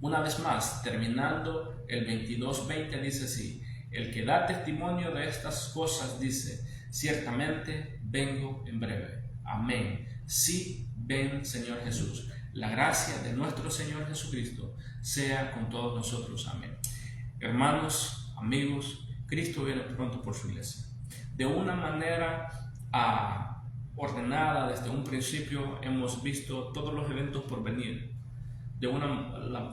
Una vez más, terminando el 22:20, dice así: el que da testimonio de estas cosas dice: ciertamente vengo en breve. Amén. Sí, ven, Señor Jesús. La gracia de nuestro Señor Jesucristo sea con todos nosotros. Amén. Hermanos, amigos, Cristo viene pronto por su iglesia. De una manera ordenada desde un principio hemos visto todos los eventos por venir.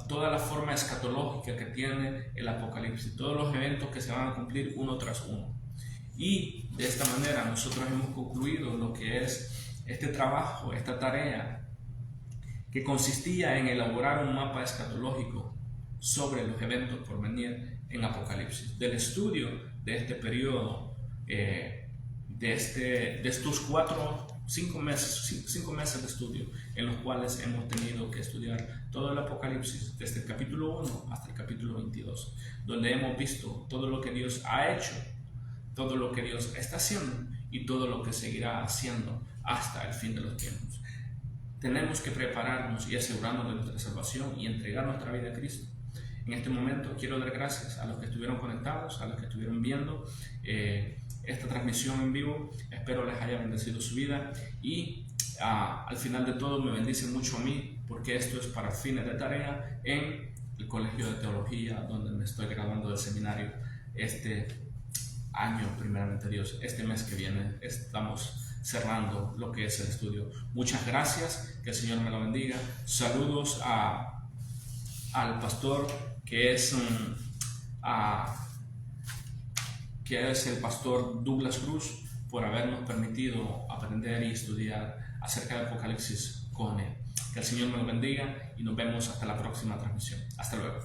Toda la forma escatológica que tiene el Apocalipsis, todos los eventos que se van a cumplir uno tras uno. Y de esta manera nosotros hemos concluido lo que es este trabajo, esta tarea, que consistía en elaborar un mapa escatológico sobre los eventos por venir en Apocalipsis. Del estudio de este periodo, de estos 5 meses de estudio, en los cuales hemos tenido que estudiar todo el Apocalipsis, desde el capítulo 1 hasta el capítulo 22, donde hemos visto todo lo que Dios ha hecho, todo lo que Dios está haciendo y todo lo que seguirá haciendo hasta el fin de los tiempos. Tenemos que prepararnos y asegurarnos de nuestra salvación y entregar nuestra vida a Cristo. En este momento quiero dar gracias a los que estuvieron conectados, a los que estuvieron viendo esta transmisión en vivo. Espero les haya bendecido su vida y al final de todo me bendice mucho a mí, porque esto es para fines de tarea en el Colegio de Teología, donde me estoy graduando del seminario este año, primeramente Dios. Este mes que viene estamos cerrando lo que es el estudio. Muchas gracias, que el Señor me lo bendiga. Saludos al pastor que es el pastor Douglas Cruz, por habernos permitido aprender y estudiar acerca del Apocalipsis con él. Que el Señor me lo bendiga y nos vemos hasta la próxima transmisión. Hasta luego.